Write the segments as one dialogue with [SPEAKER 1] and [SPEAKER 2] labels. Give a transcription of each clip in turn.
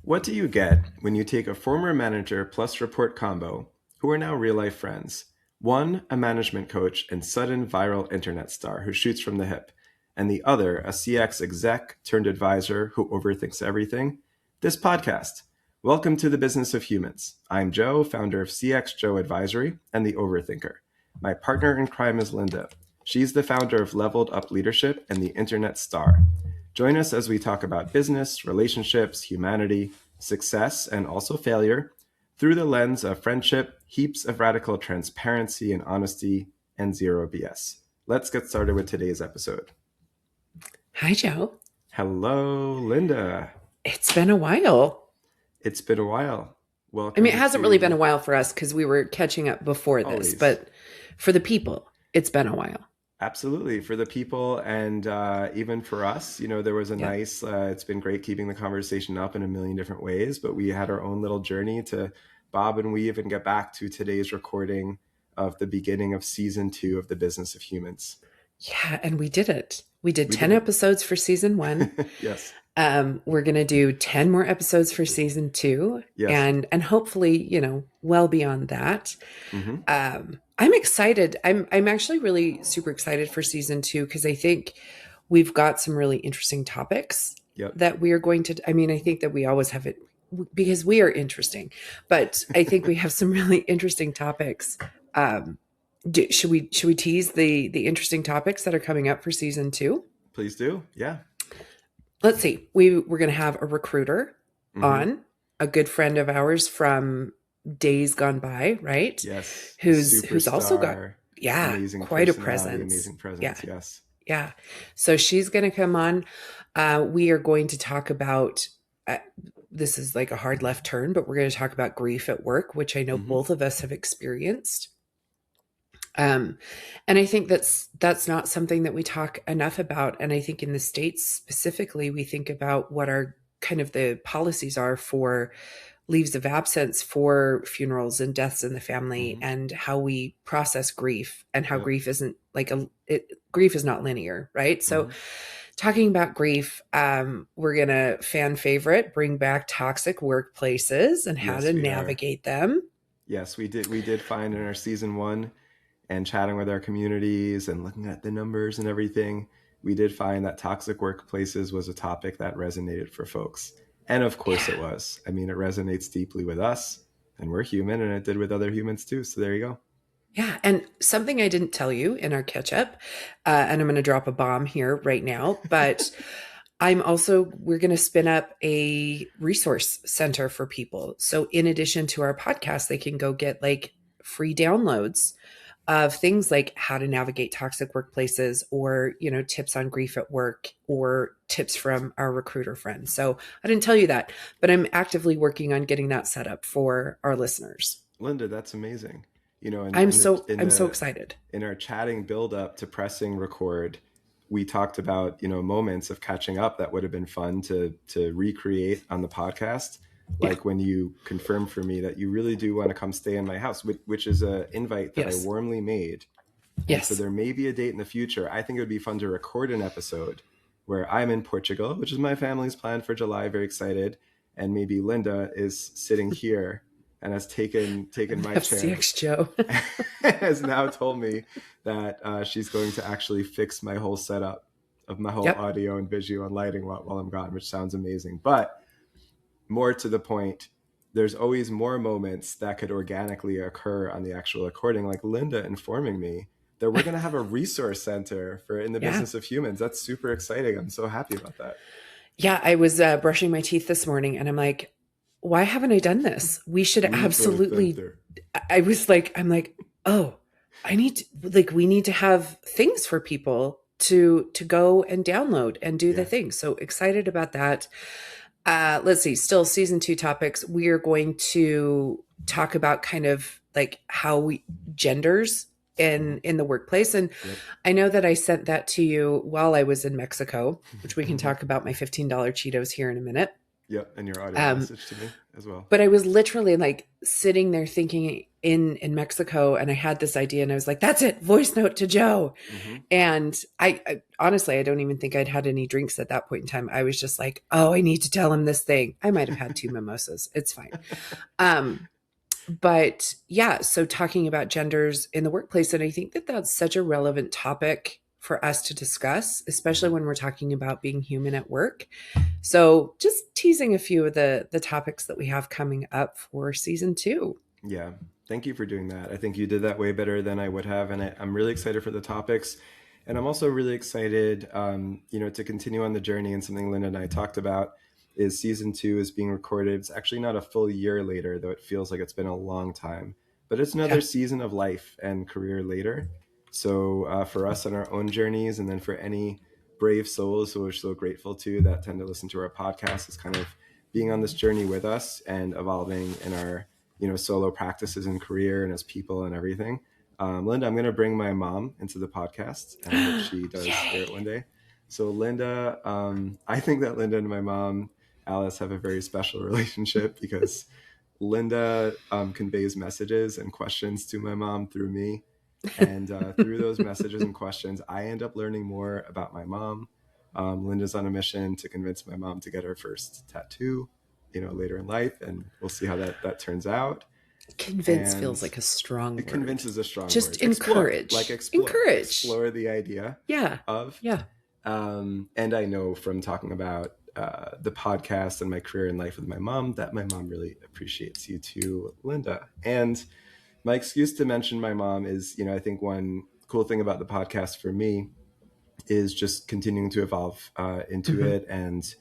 [SPEAKER 1] What do you get when you take a former manager plus report combo, who are now real life friends? One, a management coach and sudden viral internet star who shoots from the hip, and the other, a CX exec turned advisor who overthinks everything? This podcast. Welcome to the Business of Humans. I'm Joe, founder of CX Joe Advisory and the Overthinker. My partner in crime is Lynda. She's the founder of Leveled Up Leadership and the Internet Star. Join us as we talk about business, relationships, humanity, success, and also failure through the lens of friendship, heaps of radical transparency and honesty, and zero BS. Let's get started with today's episode.
[SPEAKER 2] Hi, Joe.
[SPEAKER 1] Hello, Lynda.
[SPEAKER 2] It's been a while.
[SPEAKER 1] It's been a while.
[SPEAKER 2] I mean, it hasn't really been a while for us because we were catching up before this, but for the people, it's been a while.
[SPEAKER 1] Absolutely. For the people and even for us, there was a nice, it's been great keeping the conversation up in a million different ways, but we had our own little journey to bob and weave and get back to today's recording of the beginning of season 2 of the Business of Humans.
[SPEAKER 2] Yeah, and we did it. We did 10 episodes for season 1.
[SPEAKER 1] Yes.
[SPEAKER 2] We're going to do 10 more episodes for season 2. Yes. And hopefully, well beyond that. Mm-hmm. I'm excited. I'm actually really super excited for season 2 because I think we've got some really interesting topics that we are going to, I think that we always have it because we are interesting, but I think we have some really interesting topics. Should we tease the interesting topics that are coming up for season 2?
[SPEAKER 1] Please do. Yeah.
[SPEAKER 2] Let's see. We're going to have a recruiter on, a good friend of ours from days gone by, right?
[SPEAKER 1] Yes.
[SPEAKER 2] Who's also got quite a presence.
[SPEAKER 1] Amazing presence.
[SPEAKER 2] Yeah. So she's going to come on. We are going to talk about this is like a hard left turn, but we're going to talk about grief at work, which I know both of us have experienced. And I think that's not something that we talk enough about. And I think in the States specifically, we think about what our kind of the policies are for leaves of absence for funerals and deaths in the family and how we process grief and how grief isn't grief is not linear, right? So talking about grief, we're going to fan favorite, bring back toxic workplaces and how to navigate them.
[SPEAKER 1] Yes, we did find in our season 1 and chatting with our communities and looking at the numbers and everything, we did find that toxic workplaces was a topic that resonated for folks. And of course it was. It resonates deeply with us and we're human and it did with other humans too. So there you go.
[SPEAKER 2] Yeah. And something I didn't tell you in our catch up, and I'm going to drop a bomb here right now, but we're going to spin up a resource center for people. So in addition to our podcast, they can go get like free downloads of things like how to navigate toxic workplaces or, tips on grief at work or tips from our recruiter friends. So I didn't tell you that, but I'm actively working on getting that set up for our listeners.
[SPEAKER 1] Lynda, that's amazing.
[SPEAKER 2] I'm so excited.
[SPEAKER 1] In our chatting build up to pressing record, we talked about, moments of catching up that would have been fun to recreate on the podcast. Like when you confirmed for me that you really do want to come stay in my house, which is an invite that I warmly made.
[SPEAKER 2] Yes.
[SPEAKER 1] And so there may be a date in the future. I think it would be fun to record an episode where I'm in Portugal, which is my family's plan for July. Very excited. And maybe Lynda is sitting here and has taken my chair.
[SPEAKER 2] CX Joe
[SPEAKER 1] has now told me that she's going to actually fix my whole setup of my whole audio and visual and lighting while I'm gone, which sounds amazing. But more to the point, there's always more moments that could organically occur on the actual recording, like Lynda informing me that we're going to have a resource center for in the Business of Humans. That's super exciting. I'm so happy about that.
[SPEAKER 2] Yeah, I was brushing my teeth this morning and I'm like, why haven't I done this? We should absolutely. I'm like, oh, we need to have things for people to go and download and do the thing. So excited about that. Let's see, still season 2 topics. We are going to talk about kind of like how genders in the workplace. And I know that I sent that to you while I was in Mexico, which we can talk about my $15 Cheetos here in a minute.
[SPEAKER 1] Yep. And your audio
[SPEAKER 2] Um,
[SPEAKER 1] message to me as well.
[SPEAKER 2] but I was literally like sitting there thinking in Mexico, and I had this idea, and I was like, that's it, voice note to Joe.
[SPEAKER 1] Mm-hmm.
[SPEAKER 2] And I honestly, I don't even think I'd had any drinks at that point in time. I was just like, oh, I need to tell him this thing. I might have had 2 mimosas. It's fine. But yeah, so talking about genders in the workplace, and I think that that's such a relevant topic for us to discuss, especially when we're talking about being human at work. So just teasing a few of the topics that we have coming up for season 2.
[SPEAKER 1] Yeah. Thank you for doing that. I think you did that way better than I would have. And I'm really excited for the topics. And I'm also really excited, to continue on the journey. And something Lynda and I talked about is season 2 is being recorded. It's actually not a full year later, though it feels like it's been a long time. But it's another season of life and career later. So for us on our own journeys, and then for any brave souls who we're so grateful to that tend to listen to our podcast, is kind of being on this journey with us and evolving in our solo practices and career and as people and everything. Lynda, I'm going to bring my mom into the podcast, and I hope she does hear it one day. So Lynda, I think that Lynda and my mom, Alice, have a very special relationship because Lynda conveys messages and questions to my mom through me. And through those messages and questions, I end up learning more about my mom. Lynda's on a mission to convince my mom to get her first tattoo, later in life, and we'll see how that turns out.
[SPEAKER 2] Convince feels like a strong word.
[SPEAKER 1] Convince is a strong
[SPEAKER 2] Just
[SPEAKER 1] word.
[SPEAKER 2] encourage.
[SPEAKER 1] Explore the idea of.
[SPEAKER 2] Yeah.
[SPEAKER 1] And I know from talking about the podcast and my career in life with my mom that my mom really appreciates you too, Lynda. And my excuse to mention my mom is, I think one cool thing about the podcast for me is just continuing to evolve into it, and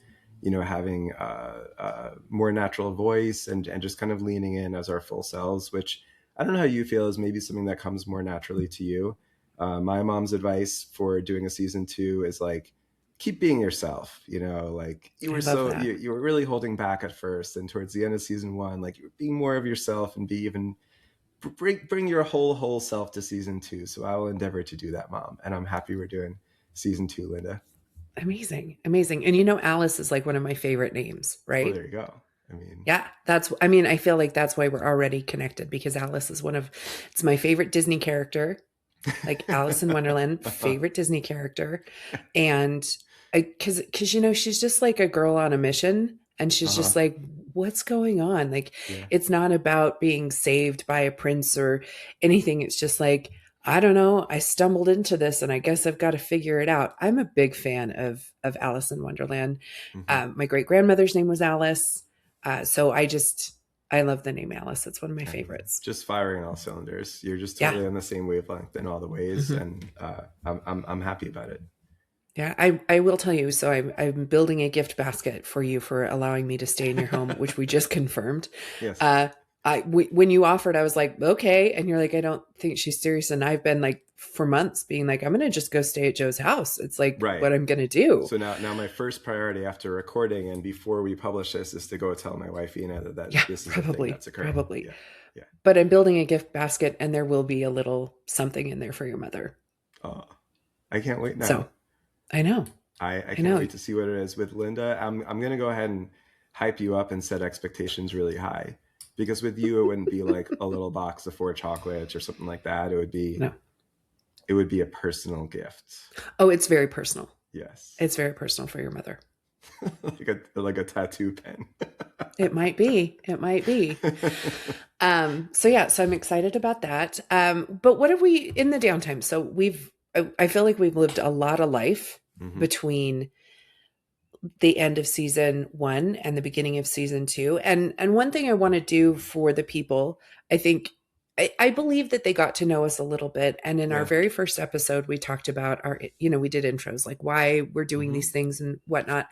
[SPEAKER 1] having a more natural voice and just kind of leaning in as our full selves, which I don't know how you feel is maybe something that comes more naturally to you. My mom's advice for doing a season 2 is like, keep being yourself, like you were you were really holding back at first, and towards the end of season 1, like you were being more of yourself and bring your whole self to season 2. So I will endeavor to do that, Mom. And I'm happy we're doing season 2, Lynda.
[SPEAKER 2] Amazing. And Alice is like one of my favorite names, right?
[SPEAKER 1] Well, there you go.
[SPEAKER 2] I feel like that's why we're already connected, because Alice is it's my favorite Disney character, like Alice in Wonderland, favorite Disney character. And cause she's just like a girl on a mission, and she's just like, what's going on? Like, it's not about being saved by a prince or anything. It's just like, I don't know, I stumbled into this and I guess I've got to figure it out. I'm a big fan of Alice in Wonderland. My great grandmother's name was Alice. So I love the name Alice. It's one of my favorites.
[SPEAKER 1] Just firing all cylinders. You're just totally on the same wavelength in all the ways. And I'm happy about it.
[SPEAKER 2] Yeah, I will tell you. So I'm building a gift basket for you for allowing me to stay in your home, which we just confirmed.
[SPEAKER 1] Yes.
[SPEAKER 2] When you offered, I was like, okay. And you're like, I don't think she's serious. And I've been like for months being like, I'm going to just go stay at Joe's house. It's like what I'm going to do.
[SPEAKER 1] So now my first priority after recording and before we publish this is to go tell my wife, that this is
[SPEAKER 2] probably,
[SPEAKER 1] the thing that's occurring.
[SPEAKER 2] Probably.
[SPEAKER 1] Yeah.
[SPEAKER 2] But I'm building a gift basket, and there will be a little something in there for your mother.
[SPEAKER 1] Oh, I can't wait now.
[SPEAKER 2] So I know.
[SPEAKER 1] I can't wait to see what it is with Lynda. I'm going to go ahead and hype you up and set expectations really high. Because with you, it wouldn't be like a little box of 4 chocolates or something like that. It would be a personal gift.
[SPEAKER 2] Oh, it's very personal.
[SPEAKER 1] Yes.
[SPEAKER 2] It's very personal for your mother.
[SPEAKER 1] like a tattoo pen.
[SPEAKER 2] It might be. So I'm excited about that. But what have we in the downtime? So I feel like we've lived a lot of life between the end of season 1 and the beginning of season 2. And one thing I want to do for the people, I believe that they got to know us a little bit. And in our very first episode, we talked about we did intros, like why we're doing these things and whatnot.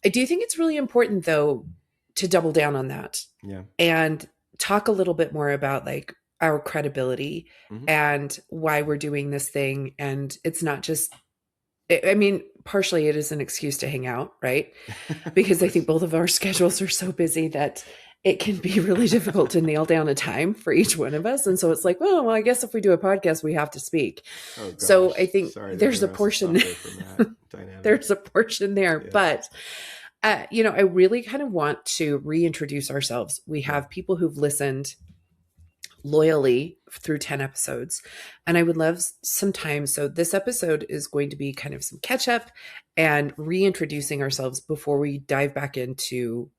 [SPEAKER 2] I do think it's really important though, to double down on that and talk a little bit more about like our credibility and why we're doing this thing. And it's not just, partially it is an excuse to hang out, right? Because I think both of our schedules are so busy that it can be really difficult to nail down a time for each one of us. And so it's like, well, I guess if we do a podcast, we have to speak. Oh, so I think there's a portion, there's a portion there, but I really kind of want to reintroduce ourselves. We have people who've listened loyally through 10 episodes, and I would love some time. So this episode is going to be kind of some catch up and reintroducing ourselves before we dive back into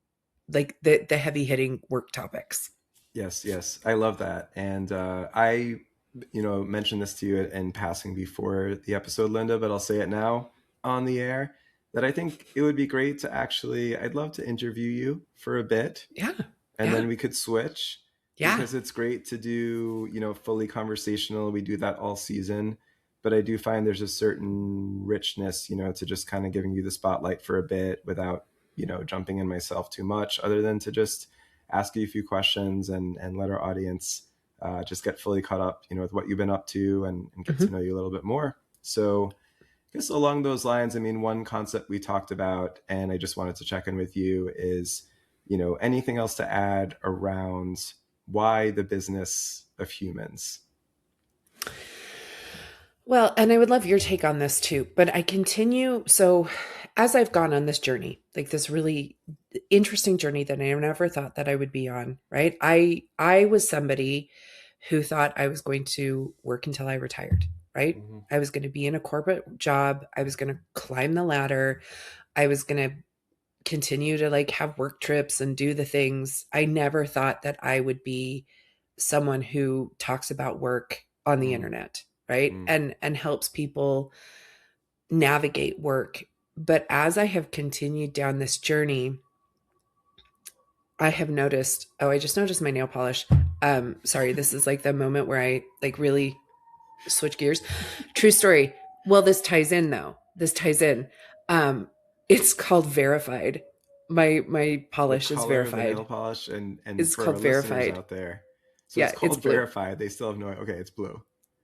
[SPEAKER 2] like the heavy hitting work topics.
[SPEAKER 1] Yes, I love that. And I, mentioned this to you in passing before the episode, Lynda, but I'll say it now on the air that I think it would be great to actually, I'd love to interview you for a bit,
[SPEAKER 2] Yeah.
[SPEAKER 1] and
[SPEAKER 2] Yeah.
[SPEAKER 1] then we could switch,
[SPEAKER 2] Yeah.
[SPEAKER 1] because it's great to do, fully conversational. We do that all season, but I do find there's a certain richness, to just kind of giving you the spotlight for a bit without, jumping in myself too much, other than to just ask you a few questions and let our audience just get fully caught up, with what you've been up to, and get to know you a little bit more. So I guess along those lines, I mean, one concept we talked about, and I just wanted to check in with you, is, anything else to add around why the business of humans?
[SPEAKER 2] Well, and I would love your take on this too, but I continue. So as I've gone on this journey, like this really interesting journey that I never thought that I would be on, right? I was somebody who thought I was going to work until I retired, right?
[SPEAKER 1] Mm-hmm.
[SPEAKER 2] I was going to be in a corporate job. I was going to climb the ladder. I was going to continue to like have work trips and do the things. I never thought that I would be someone who talks about work on the internet, right? And helps people navigate work. But as I have continued down this journey, I have noticed, I just noticed my nail polish. Sorry, this is like the moment where I like really switch gears. True story. Well, this ties in though. This ties in. It's called Verified. My polish is
[SPEAKER 1] The nail
[SPEAKER 2] verified.
[SPEAKER 1] polish, and
[SPEAKER 2] It's
[SPEAKER 1] for our
[SPEAKER 2] called
[SPEAKER 1] listeners
[SPEAKER 2] Verified.
[SPEAKER 1] out there, so it's
[SPEAKER 2] Yeah, it's
[SPEAKER 1] called
[SPEAKER 2] blue.
[SPEAKER 1] Verified. They still have no. Okay, it's blue.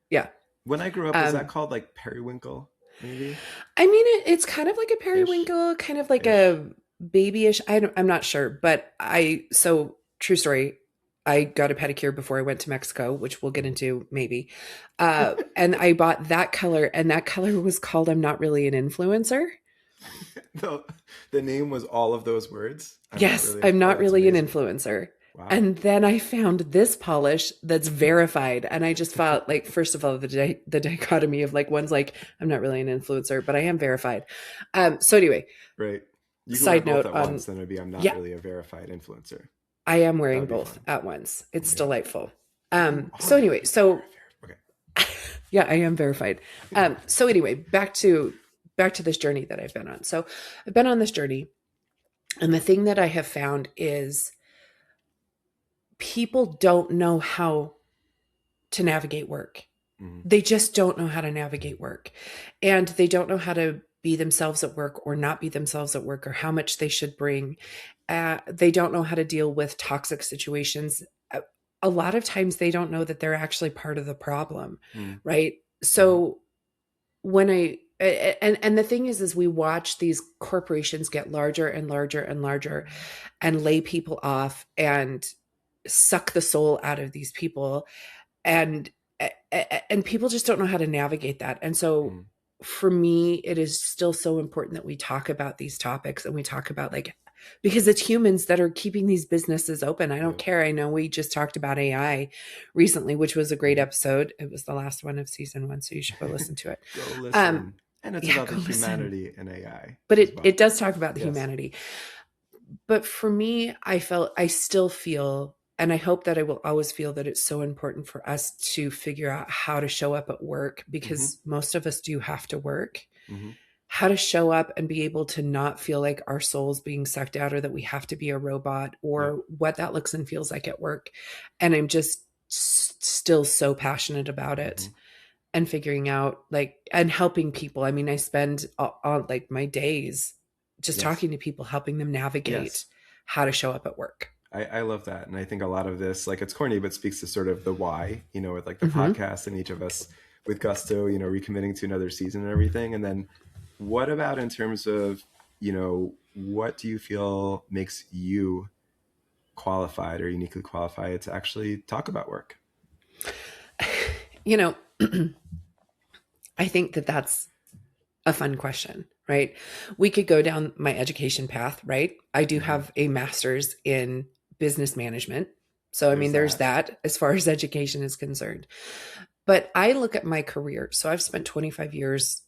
[SPEAKER 2] Yeah.
[SPEAKER 1] When I grew up, was that called like periwinkle? Maybe.
[SPEAKER 2] I mean, it's kind of like a periwinkle, kind of like
[SPEAKER 1] Ish.
[SPEAKER 2] a babyish. I'm not sure, but so true story. I got a pedicure before I went to Mexico, which we'll get into maybe. And I bought that color, and that color was called "I'm Not Really an Influencer."
[SPEAKER 1] The name was all of those words.
[SPEAKER 2] Yes,
[SPEAKER 1] Oh,
[SPEAKER 2] I'm not
[SPEAKER 1] that's
[SPEAKER 2] really an
[SPEAKER 1] amazing.
[SPEAKER 2] influencer.
[SPEAKER 1] Wow.
[SPEAKER 2] And then I found this polish that's verified. And I just felt like, first of all, the dichotomy of like, one's like, I'm not really an influencer, but I am verified. So anyway,
[SPEAKER 1] Right. You can wear
[SPEAKER 2] side
[SPEAKER 1] both
[SPEAKER 2] note
[SPEAKER 1] at
[SPEAKER 2] on,
[SPEAKER 1] once, then it'd be I'm not
[SPEAKER 2] yeah,
[SPEAKER 1] really a verified influencer.
[SPEAKER 2] I am
[SPEAKER 1] That
[SPEAKER 2] wearing
[SPEAKER 1] would be
[SPEAKER 2] both
[SPEAKER 1] fun.
[SPEAKER 2] at once. It's
[SPEAKER 1] Yeah.
[SPEAKER 2] delightful.
[SPEAKER 1] Oh,
[SPEAKER 2] So anyway, so
[SPEAKER 1] okay.
[SPEAKER 2] yeah, I am verified. So anyway, back to this journey that I've been on. So I've been on this journey, and the thing that I have found is people don't know how to navigate work. They just don't know how to navigate work. And they don't know how to be themselves at work or not be themselves at work, or how much they should bring. They don't know how to deal with toxic situations. A lot of times they don't know that they're actually part of the problem, right? So when and the thing is we watch these corporations get larger and larger and larger and lay people off and suck the soul out of these people, and people just don't know how to navigate that. And so for me, it is still so important that we talk about these topics, and we talk about like, because it's humans that are keeping these businesses open. I don't care. I know we just talked about AI recently, which was a great episode. It was the last one of season 1, so you should go listen to it.
[SPEAKER 1] Go listen. And it's about the humanity in AI.
[SPEAKER 2] But it does talk about the humanity. But for me, I still feel, and I hope that I will always feel, that it's so important for us to figure out how to show up at work, because most of us do have to work. How to show up and be able to not feel like our soul's being sucked out, or that we have to be a robot, or what that looks and feels like at work. And I'm just still so passionate about it, and figuring out like, and helping people. I mean, I spend all like my days just talking to people, helping them navigate how to show up at work.
[SPEAKER 1] I love that. And I think a lot of this, like, it's corny, but speaks to sort of the why, with like the podcast, and each of us with gusto, recommitting to another season and everything. And then what about in terms of, what do you feel makes you qualified or uniquely qualified to actually talk about work?
[SPEAKER 2] I think that that's a fun question. right? We could go down my education path, right? I do
[SPEAKER 1] Mm-hmm.
[SPEAKER 2] have a master's in business management. So, I mean,
[SPEAKER 1] There's
[SPEAKER 2] there's
[SPEAKER 1] that.
[SPEAKER 2] that as far as education is concerned. But I look at my career. So I've spent 25 years,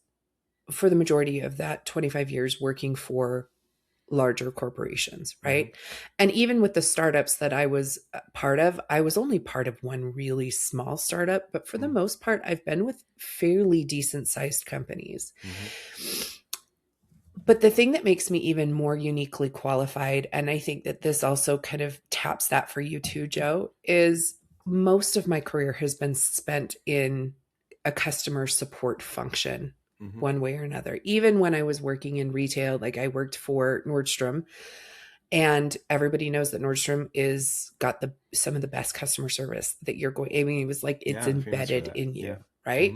[SPEAKER 2] for the majority of that 25 years, working for larger corporations,
[SPEAKER 1] Mm-hmm.
[SPEAKER 2] right? And even with the startups that I was a part of, I was only part of one really small startup, but for the most part, I've been with fairly decent sized companies.
[SPEAKER 1] Mm-hmm.
[SPEAKER 2] But the thing that makes me even more uniquely qualified, and I think that this also kind of taps that for you too, Joe, is most of my career has been spent in a customer support function
[SPEAKER 1] Mm-hmm.
[SPEAKER 2] one way or another. Even when I was working in retail, like I worked for Nordstrom, and everybody knows that Nordstrom is got some of the best customer service that you're going. I mean, it was like it's
[SPEAKER 1] Yeah, famous for
[SPEAKER 2] embedded
[SPEAKER 1] that.
[SPEAKER 2] in
[SPEAKER 1] Yeah.
[SPEAKER 2] you, right?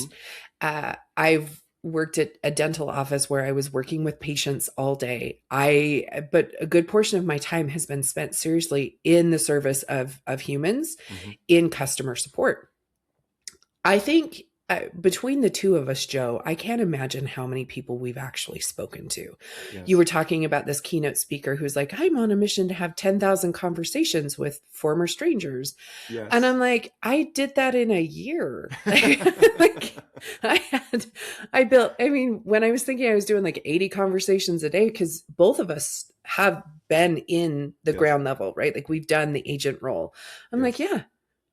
[SPEAKER 1] Mm-hmm.
[SPEAKER 2] I've worked at a dental office where I was working with patients all day. But a good portion of my time has been spent seriously in the service of humans
[SPEAKER 1] Mm-hmm.
[SPEAKER 2] in customer support. I think between the two of us, Joe, I can't imagine how many people we've actually spoken to. You were
[SPEAKER 1] Yes.
[SPEAKER 2] talking about this keynote speaker who's like, I'm on a mission to have 10,000 conversations with former strangers. And
[SPEAKER 1] Yes.
[SPEAKER 2] I'm like, I did that in a year. Like I mean, when I was thinking I was doing like 80 conversations a day, because both of us have been in the
[SPEAKER 1] Yes.
[SPEAKER 2] ground level, right? Like we've done the agent role. I'm like,
[SPEAKER 1] Yes.
[SPEAKER 2] yeah,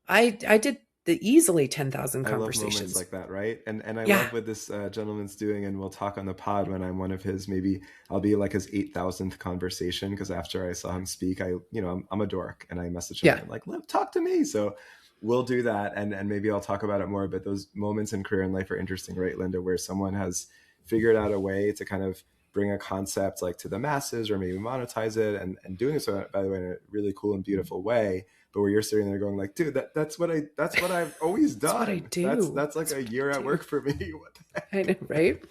[SPEAKER 2] I did the easily 10,000
[SPEAKER 1] I love moments
[SPEAKER 2] conversations.
[SPEAKER 1] like that, right? And I
[SPEAKER 2] Yeah.
[SPEAKER 1] love what this gentleman's doing, and we'll talk on the pod when I'm one of his. Maybe I'll be like his 8,000th conversation, because after I saw him speak, I'm a dork, and I message him
[SPEAKER 2] Yeah.
[SPEAKER 1] and I'm like, talk to me. So we'll do that, and maybe I'll talk about it more. But those moments in career and life are interesting, right, Lynda, where someone has figured out a way to kind of bring a concept like to the masses, or maybe monetize it, and doing so, by the way, in a really cool and beautiful way. But where you're sitting there going like, dude, that's what I've always
[SPEAKER 2] That's what I
[SPEAKER 1] done.
[SPEAKER 2] do.
[SPEAKER 1] That's like
[SPEAKER 2] That's
[SPEAKER 1] a
[SPEAKER 2] what
[SPEAKER 1] year
[SPEAKER 2] I
[SPEAKER 1] at
[SPEAKER 2] do.
[SPEAKER 1] work for me. What the
[SPEAKER 2] I know,
[SPEAKER 1] heck?
[SPEAKER 2] right?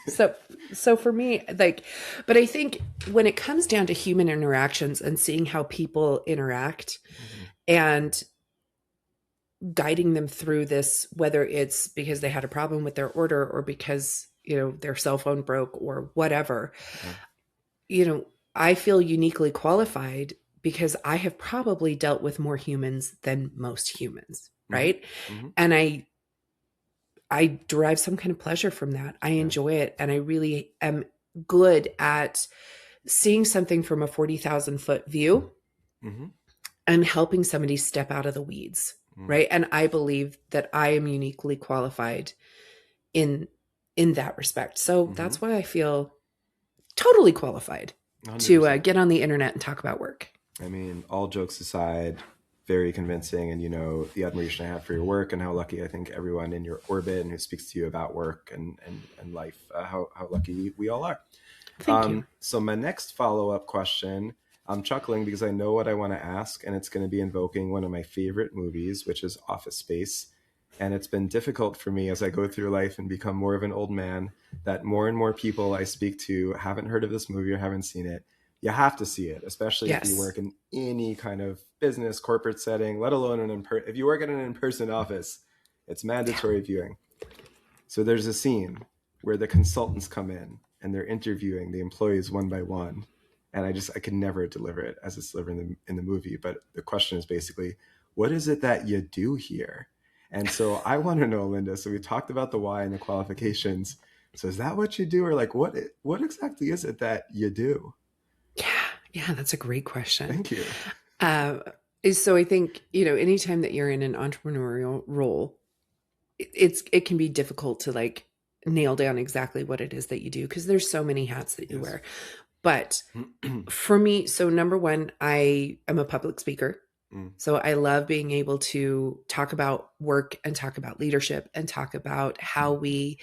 [SPEAKER 2] So for me, like, but I think when it comes down to human interactions and seeing how people interact
[SPEAKER 1] Mm-hmm.
[SPEAKER 2] and guiding them through this, whether it's because they had a problem with their order or because, their cell phone broke or whatever,
[SPEAKER 1] Yeah.
[SPEAKER 2] you know, I feel uniquely qualified because I have probably dealt with more humans than most humans,
[SPEAKER 1] Mm-hmm.
[SPEAKER 2] right?
[SPEAKER 1] Mm-hmm.
[SPEAKER 2] And I derive some kind of pleasure from that. I
[SPEAKER 1] Yeah.
[SPEAKER 2] enjoy it, and I really am good at seeing something from a 40,000-foot view
[SPEAKER 1] Mm-hmm.
[SPEAKER 2] and helping somebody step out of the weeds,
[SPEAKER 1] Mm-hmm.
[SPEAKER 2] right? And I believe that I am uniquely qualified in in that respect. So
[SPEAKER 1] Mm-hmm.
[SPEAKER 2] that's why I feel totally qualified to
[SPEAKER 1] 100%.
[SPEAKER 2] get on the internet and talk about work.
[SPEAKER 1] I mean, all jokes aside, very convincing. And the admiration I have for your work, and how lucky I think everyone in your orbit and who speaks to you about work and life, how lucky we all are.
[SPEAKER 2] Thank you.
[SPEAKER 1] So my next follow-up question, I'm chuckling because I know what I want to ask, and it's going to be invoking one of my favorite movies, which is Office Space. And it's been difficult for me as I go through life and become more of an old man, that more and more people I speak to haven't heard of this movie or haven't seen it. You have to see it, especially if you
[SPEAKER 2] Yes.
[SPEAKER 1] work in any kind of business, corporate setting, let alone if you work in an in-person office, it's
[SPEAKER 2] Yeah.
[SPEAKER 1] mandatory viewing. So there's a scene where the consultants come in and they're interviewing the employees one by one. And I could never deliver it as it's delivered in the movie. But the question is basically, what is it that you do here? And so I want to know, Lynda. So we talked about the why and the qualifications. So is that what you do, or like what exactly is it that you do?
[SPEAKER 2] Yeah. Yeah. That's a great question.
[SPEAKER 1] Thank you.
[SPEAKER 2] Uh, so I think, anytime that you're in an entrepreneurial role, it can be difficult to like nail down exactly what it is that you do because there's so many hats that you
[SPEAKER 1] Yes.
[SPEAKER 2] wear. But for me, so number one, I am a public speaker.
[SPEAKER 1] Mm.
[SPEAKER 2] So I love being able to talk about work and talk about leadership and talk about how we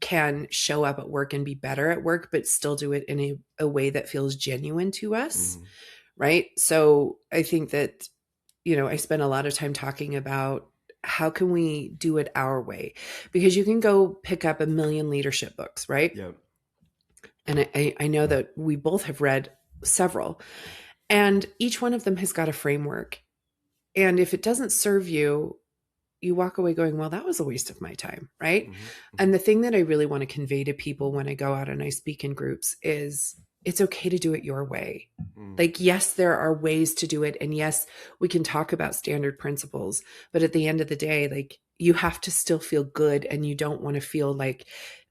[SPEAKER 2] can show up at work and be better at work, but still do it in a way that feels genuine to us.
[SPEAKER 1] Mm.
[SPEAKER 2] Right. So I think that, I spend a lot of time talking about how can we do it our way? Because you can go pick up a million leadership books, right?
[SPEAKER 1] Yep.
[SPEAKER 2] And I know that we both have read several, and each one of them has got a framework. And if it doesn't serve you, you walk away going, well, that was a waste of my time. Right.
[SPEAKER 1] Mm-hmm.
[SPEAKER 2] And the thing that I really want to convey to people when I go out and I speak in groups is it's okay to do it your way.
[SPEAKER 1] Mm-hmm.
[SPEAKER 2] Like, yes, there are ways to do it. And yes, we can talk about standard principles, but at the end of the day, like, you have to still feel good and you don't want to feel like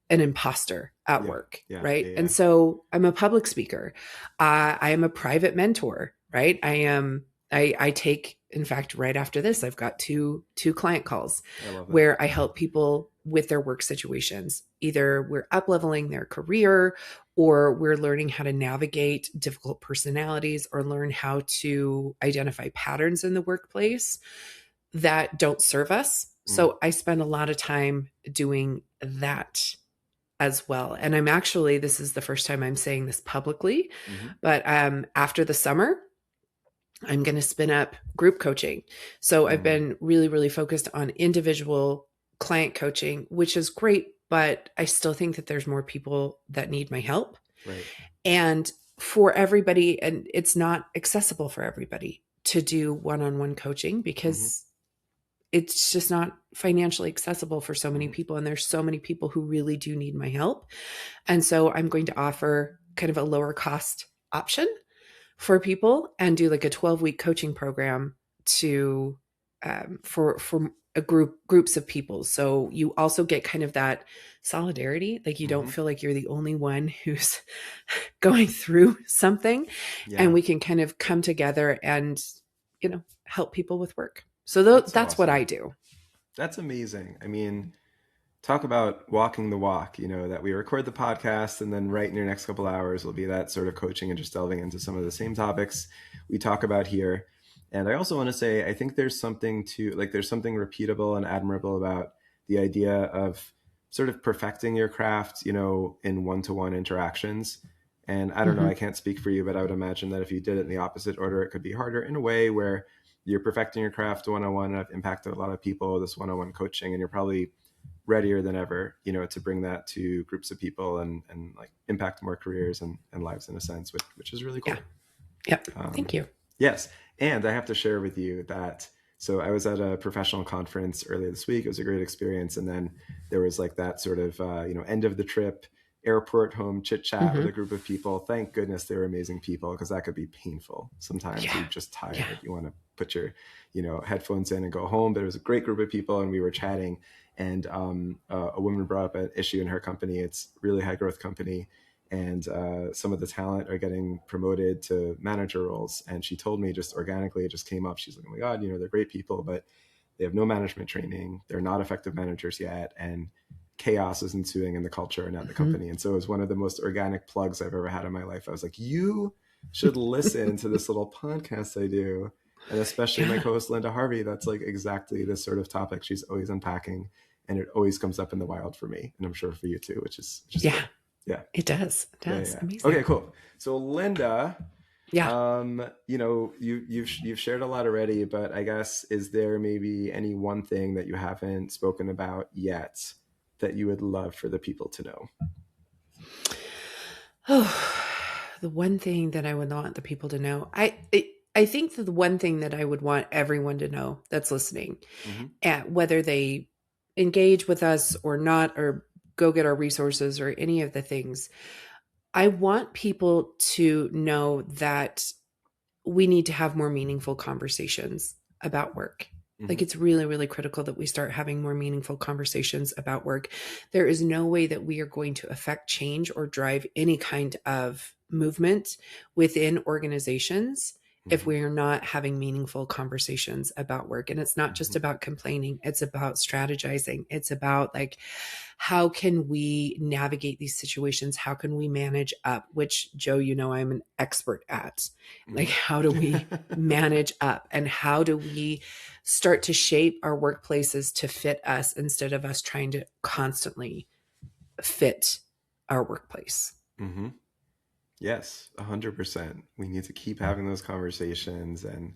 [SPEAKER 2] an imposter at work. Right. And so I'm a public speaker. I am a private mentor, right? I take, in fact, right after this, I've got two client calls where I help people with their work situations. Either we're up-leveling their career, or we're learning how to navigate difficult personalities, or learn how to identify patterns in the workplace that don't serve us. So I spend a lot of time doing that as well. And I'm actually, this is the first time I'm saying this publicly, but after the summer, I'm going to spin up group coaching. So I've been really, really focused on individual client coaching, which is great, but I still think that there's more people that need my help.
[SPEAKER 1] Right.
[SPEAKER 2] And for everybody, and it's not accessible for everybody to do one-on-one coaching because it's just not financially accessible for so many people. And there's so many people who really do need my help. And so I'm going to offer kind of a lower cost option for people and do like a 12-week coaching program to for a groups of people. So you also get kind of that solidarity. Like you don't feel like you're the only one who's going through something, and we can kind of come together and, you know, help people with work. So that's awesome. What I do.
[SPEAKER 1] That's amazing. I mean, talk about walking the walk, you know, that we record the podcast and then right in your next couple hours will be that sort of coaching and just delving into some of the same topics we talk about here. And I also want to say, I think there's something there's something repeatable and admirable about the idea of sort of perfecting your craft, you know, in one-to-one interactions. And I don't know, I can't speak for you, but I would imagine that if you did it in the opposite order, it could be harder in a way where you're perfecting your craft one-on-one, and I've impacted a lot of people, this one-on-one coaching, and you're probably readier than ever, you know, to bring that to groups of people and like impact more careers and lives in a sense, which is really cool.
[SPEAKER 2] Yeah. Thank you.
[SPEAKER 1] Yes. And I have to share with you that, so I was at a professional conference earlier this week. It was a great experience. And then there was like that sort of, you know, end of the trip, airport home chit chat with a group of people. Thank goodness they were amazing people, because that could be painful. Sometimes you're just tired. You want to put your, you know, headphones in and go home. But it was a great group of people and we were chatting. And a woman brought up an issue in her company. It's a really high growth company. And some of the talent are getting promoted to manager roles. And she told me just organically, it just came up. She's like, oh my God, you know, they're great people, but they have no management training. They're not effective managers yet. And chaos is ensuing in the culture and at the company. And so it was one of the most organic plugs I've ever had in my life. I was like, you should listen to this little podcast I do. And especially my co-host, Lynda Harvey, that's like exactly this sort of topic she's always unpacking. And it always comes up in the wild for me. And I'm sure for you too, which is
[SPEAKER 2] cool.
[SPEAKER 1] Yeah,
[SPEAKER 2] it does. It does.
[SPEAKER 1] Yeah.
[SPEAKER 2] Amazing.
[SPEAKER 1] Okay, cool. So Lynda, you know, you've shared a lot already, but I guess, is there maybe any one thing that you haven't spoken about yet that you would love for the people to know?
[SPEAKER 2] Oh, the one thing that I would want the people to know, I think that the one thing that I would want everyone to know that's listening, at whether they engage with us or not, or go get our resources or any of the things, I want people to know that we need to have more meaningful conversations about work. Like, it's really, really critical that we start having more meaningful conversations about work. There is no way that we are going to affect change or drive any kind of movement within organizations if we are not having meaningful conversations about work. And it's not just about complaining. It's about strategizing. It's about like, how can we navigate these situations? How can we manage up? Which, Joe, you know, I'm an expert at. Like, how do we manage up? And how do we start to shape our workplaces to fit us instead of us trying to constantly fit our workplace?
[SPEAKER 1] Yes, 100%. We need to keep having those conversations. And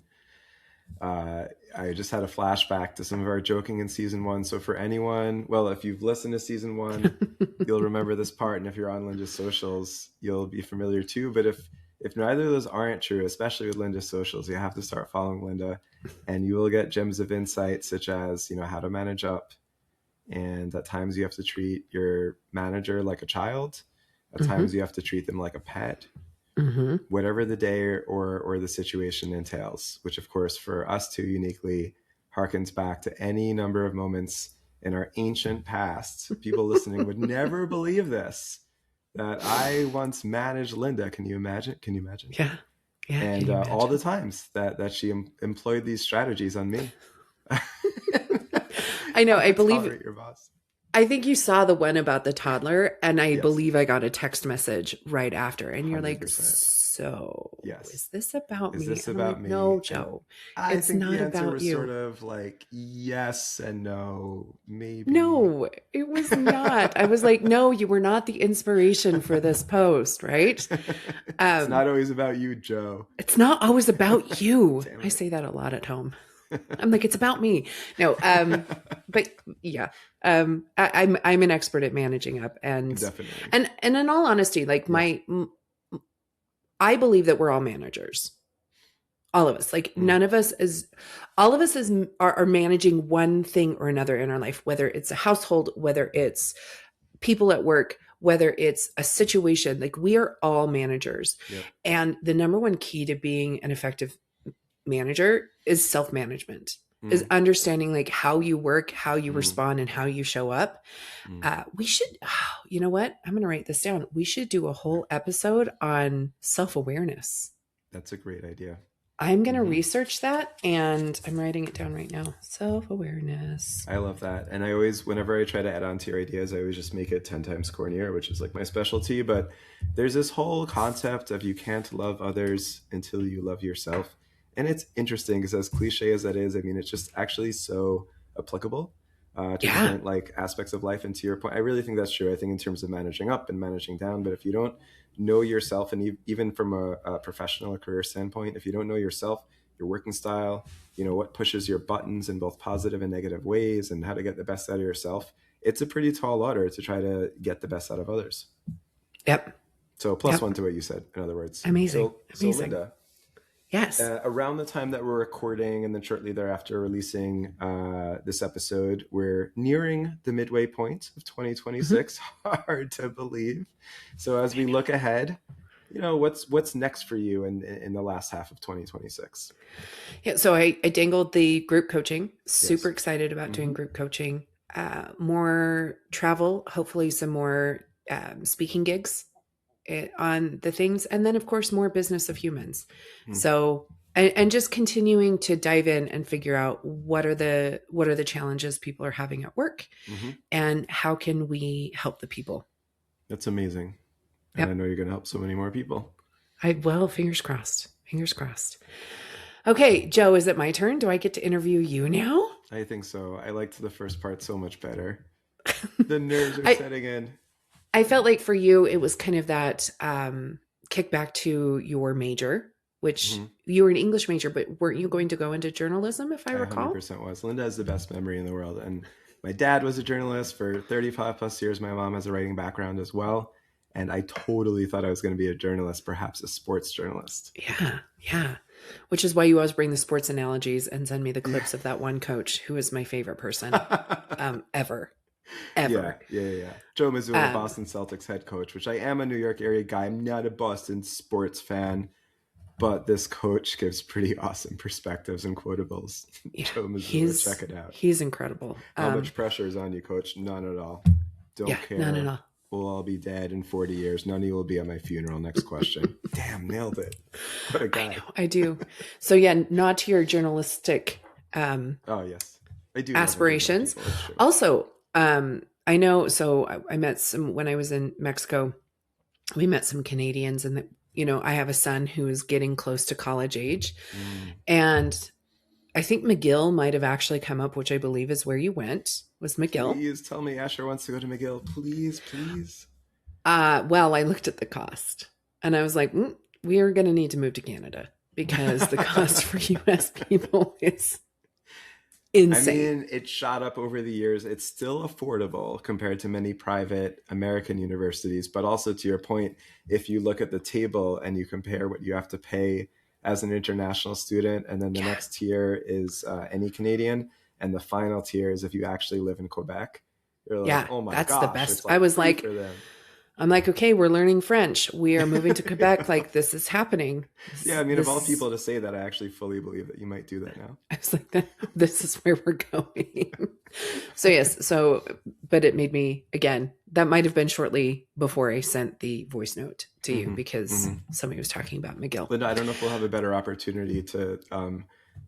[SPEAKER 1] I just had a flashback to some of our joking in season 1. So for anyone, well, if you've listened to season 1, you'll remember this part. And if you're on Lynda's socials, you'll be familiar too. But if if neither of those aren't true, especially with Lynda's socials, you have to start following Lynda, and you will get gems of insight such as, how to manage up, and at times you have to treat your manager like a child. At times you have to treat them like a pet. Whatever the day or the situation entails, which of course for us two uniquely harkens back to any number of moments in our ancient past. People listening would never believe this, that I once managed Lynda. Can you imagine?
[SPEAKER 2] Yeah. Yeah.
[SPEAKER 1] And all the times that she employed these strategies on me.
[SPEAKER 2] I know. I believe
[SPEAKER 1] your boss.
[SPEAKER 2] I think you saw the one about the toddler, and I believe I got a text message right after, and you're 100%. Like, so is this about me?
[SPEAKER 1] Is this about me?
[SPEAKER 2] No, Joe. It's not about you. I think the answer was
[SPEAKER 1] sort of like yes and no, maybe.
[SPEAKER 2] No, it was not. I was like, no, you were not the inspiration for this post, right?
[SPEAKER 1] It's not always about you, Joe.
[SPEAKER 2] It's not always about you. I say that a lot at home. I'm like, it's about me. No, but yeah, I'm an expert at managing up, and definitely. And in all honesty, like I believe that we're all managers, all of us. Like all of us are managing one thing or another in our life, whether it's a household, whether it's people at work, whether it's a situation. Like we are all managers, and the number one key to being an effective manager is self-management, is understanding like how you work, how you respond, and how you show up. We should, you know what? I'm going to write this down. We should do a whole episode on self-awareness.
[SPEAKER 1] That's a great idea.
[SPEAKER 2] I'm going to research that, and I'm writing it down right now. Self-awareness.
[SPEAKER 1] I love that. And I always, whenever I try to add on to your ideas, I always just make it 10 times cornier, which is like my specialty. But there's this whole concept of you can't love others until you love yourself. And it's interesting because as cliche as that is, I mean, it's just actually so applicable to different like aspects of life. And to your point, I really think that's true. I think in terms of managing up and managing down, but if you don't know yourself, and even from a professional or career standpoint, if you don't know yourself, your working style, what pushes your buttons in both positive and negative ways, and how to get the best out of yourself, it's a pretty tall order to try to get the best out of others.
[SPEAKER 2] Yep.
[SPEAKER 1] So plus one to what you said, in other words.
[SPEAKER 2] Amazing.
[SPEAKER 1] So Lynda.
[SPEAKER 2] Yes.
[SPEAKER 1] Around the time that we're recording and then shortly thereafter releasing this episode, we're nearing the midway point of 2026. Hard to believe. So as we look ahead, what's next for you in the last half of 2026?
[SPEAKER 2] Yeah. So I dangled the group coaching. Super excited about doing group coaching. More travel, hopefully some more speaking gigs on the things, and then of course more business of humans. So and just continuing to dive in and figure out what are the challenges people are having at work, and how can we help the people.
[SPEAKER 1] That's amazing. And I know you're going to help so many more people.
[SPEAKER 2] Fingers crossed. Okay, Joe, is it my turn? Do I get to interview you now?
[SPEAKER 1] I think so. I liked the first part so much better. The nerves are setting in.
[SPEAKER 2] I felt like for you, it was kind of that kick back to your major, which you were an English major, but weren't you going to go into journalism, if I recall?
[SPEAKER 1] 100% was. Lynda has the best memory in the world. And my dad was a journalist for 35 plus years. My mom has a writing background as well. And I totally thought I was going to be a journalist, perhaps a sports journalist.
[SPEAKER 2] Yeah. Which is why you always bring the sports analogies and send me the clips of that one coach who is my favorite person ever.
[SPEAKER 1] Yeah. Joe Mazzulla, Boston Celtics head coach, which I am a New York area guy. I'm not a Boston sports fan, but this coach gives pretty awesome perspectives and quotables. Joe Mazzulla, check it out.
[SPEAKER 2] He's incredible.
[SPEAKER 1] How much pressure is on you, coach? None at all. Don't care.
[SPEAKER 2] None at all.
[SPEAKER 1] We'll all be dead in 40 years. None of you will be at my funeral. Next question. Damn, nailed it. What a guy.
[SPEAKER 2] I do. So yeah, not to your journalistic
[SPEAKER 1] yes. I do
[SPEAKER 2] aspirations. Also, I know, so I met some, when I was in Mexico, we met some Canadians, and I have a son who is getting close to college age. And I think McGill might have actually come up, which I believe is where you went, was McGill.
[SPEAKER 1] Please tell me Asher wants to go to McGill. Please.
[SPEAKER 2] Well, I looked at the cost and I was like, we are going to need to move to Canada because the cost for US people is
[SPEAKER 1] I
[SPEAKER 2] Insane.
[SPEAKER 1] mean, it shot up over the years. It's still affordable compared to many private American universities. But also, to your point, if you look at the table and you compare what you have to pay as an international student, and then the
[SPEAKER 2] Yeah.
[SPEAKER 1] next tier is any Canadian, and the final tier is if you actually live in Quebec, you're like,
[SPEAKER 2] Yeah.
[SPEAKER 1] oh my
[SPEAKER 2] That's the
[SPEAKER 1] gosh,
[SPEAKER 2] best.
[SPEAKER 1] it's like free for them.
[SPEAKER 2] I'm like, okay, we're learning French. We are moving to Quebec. Like, this is happening.
[SPEAKER 1] Yeah, I mean, of all
[SPEAKER 2] This
[SPEAKER 1] people to say that, I actually fully believe that you might do that now.
[SPEAKER 2] I was like, this is where we're going. So, yes. So, but it made me, again, that might have been shortly before I sent the voice note to you
[SPEAKER 1] Hmm.
[SPEAKER 2] because
[SPEAKER 1] Hmm.
[SPEAKER 2] somebody was talking about McGill.
[SPEAKER 1] Lynda, I don't know if we'll have a better opportunity to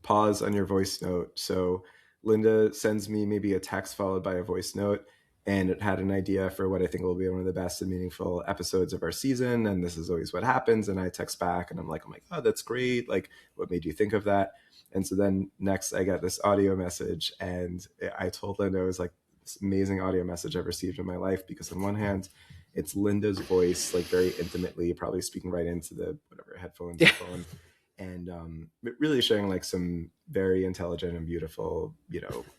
[SPEAKER 1] pause on your voice note. So Lynda sends me maybe a text followed by a voice note, and it had an idea for what I think will be one of the best and meaningful episodes of our season. And this is always what happens. And I text back and I'm like, oh my God, that's great. Like, what made you think of that? And so then next I got this audio message, and I told Lynda it was like this amazing audio message I've received in my life, because on one hand, it's Lynda's voice, like very intimately, probably speaking right into the whatever headphones or
[SPEAKER 2] Yeah.
[SPEAKER 1] phone, and really sharing like some very intelligent and beautiful,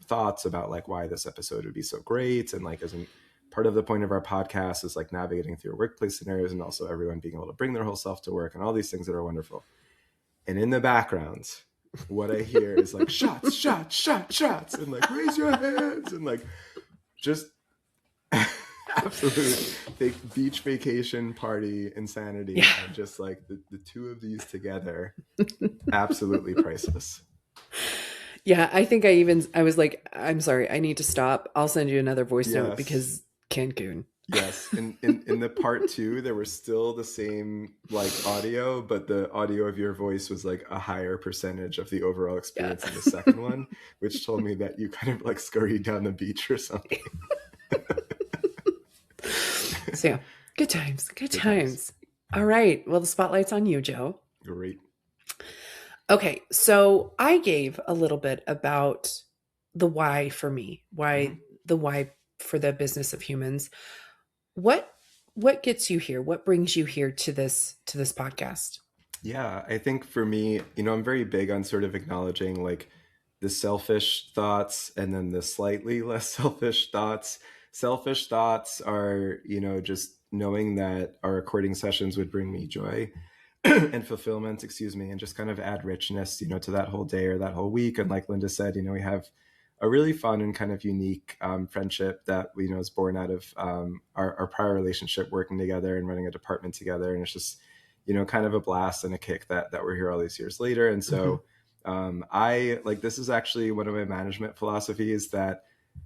[SPEAKER 1] thoughts about like why this episode would be so great, and like isn't part of the point of our podcast is like navigating through workplace scenarios, and also everyone being able to bring their whole self to work, and all these things that are wonderful. And in the background, what I hear is like shots, shots, shots, shots, and like raise your hands, and like just absolute beach vacation party insanity.
[SPEAKER 2] Yeah.
[SPEAKER 1] And just like the two of these together, absolutely priceless.
[SPEAKER 2] Yeah. I think I was like, I'm sorry, I need to stop. I'll send you another voice note
[SPEAKER 1] Yes.
[SPEAKER 2] because Cancun.
[SPEAKER 1] Yes. In the part two, there was still the same like audio, but the audio of your voice was like a higher percentage of the overall
[SPEAKER 2] Yeah.
[SPEAKER 1] experience in the second one, which told me that you kind of like scurried down the beach or something.
[SPEAKER 2] So, yeah, good times. Good
[SPEAKER 1] Good times.
[SPEAKER 2] times. All right. Well, the spotlight's on you, Joe.
[SPEAKER 1] Great.
[SPEAKER 2] Okay, so I gave a little bit about the why for me,
[SPEAKER 1] Mm-hmm.
[SPEAKER 2] the why for the business of humans. What what gets you here? What brings you here to this podcast?
[SPEAKER 1] Yeah, I think for me, I'm very big on sort of acknowledging like the selfish thoughts and then the slightly less selfish thoughts. Selfish thoughts are, just knowing that our recording sessions would bring me joy and fulfillment, excuse me, and just kind of add richness, to that whole day or that whole week. And like Lynda said, we have a really fun and kind of unique friendship that is born out of our prior relationship, working together and running a department together. And it's just kind of a blast and a kick that we're here all these years later. And
[SPEAKER 2] Mm-hmm.
[SPEAKER 1] so I like, this is actually one of my management philosophies that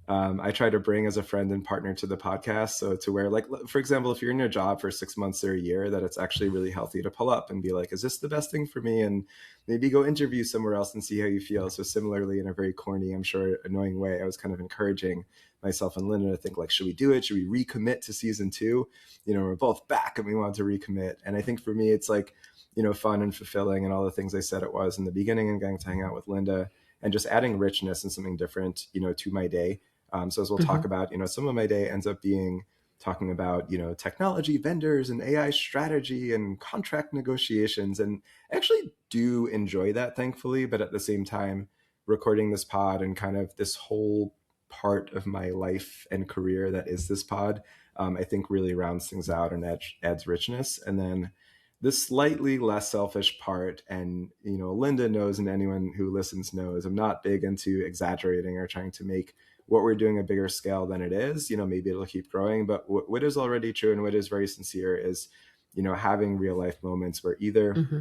[SPEAKER 1] I try to bring as a friend and partner to the podcast. So to where, like, for example, if you're in your job for 6 months or a year, that it's actually really healthy to pull up and be like, is this the best thing for me? And maybe go interview somewhere else and see how you feel. So similarly, in a very corny, I'm sure annoying way, I was kind of encouraging myself and Lynda to think like, should we do it? Should we recommit to season 2? We're both back and we want to recommit. And I think for me, it's like, fun and fulfilling and all the things I said it was in the beginning, and getting to hang out with Lynda and just adding richness and something different, to my day. So as we'll
[SPEAKER 2] Mm-hmm.
[SPEAKER 1] talk about, some of my day ends up being talking about, technology vendors and AI strategy and contract negotiations. And I actually do enjoy that, thankfully. But at the same time, recording this pod and kind of this whole part of my life and career that is this pod, I think really rounds things out and adds richness. And then the slightly less selfish part, and Lynda knows, and anyone who listens knows, I'm not big into exaggerating or trying to make what we're doing a bigger scale than it is. Maybe it'll keep growing, but what is already true and what is very sincere is having real life moments where either
[SPEAKER 2] Mm-hmm.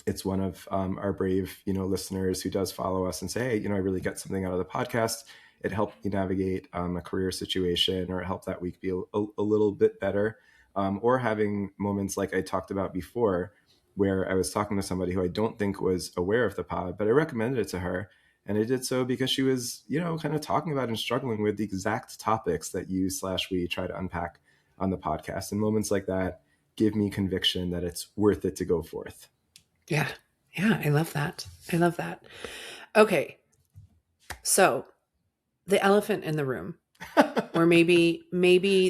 [SPEAKER 1] it's one of our brave listeners who does follow us and say, hey, I really get something out of the podcast. It helped me navigate a career situation, or it helped that week be a little bit better. Or having moments like I talked about before, where I was talking to somebody who I don't think was aware of the pod, but I recommended it to her. And I did so because she was, kind of talking about and struggling with the exact topics that you/we try to unpack on the podcast. And moments like that give me conviction that it's worth it to go forth.
[SPEAKER 2] Yeah. Yeah, I love that. I love that. Okay. So, the elephant in the room, or maybe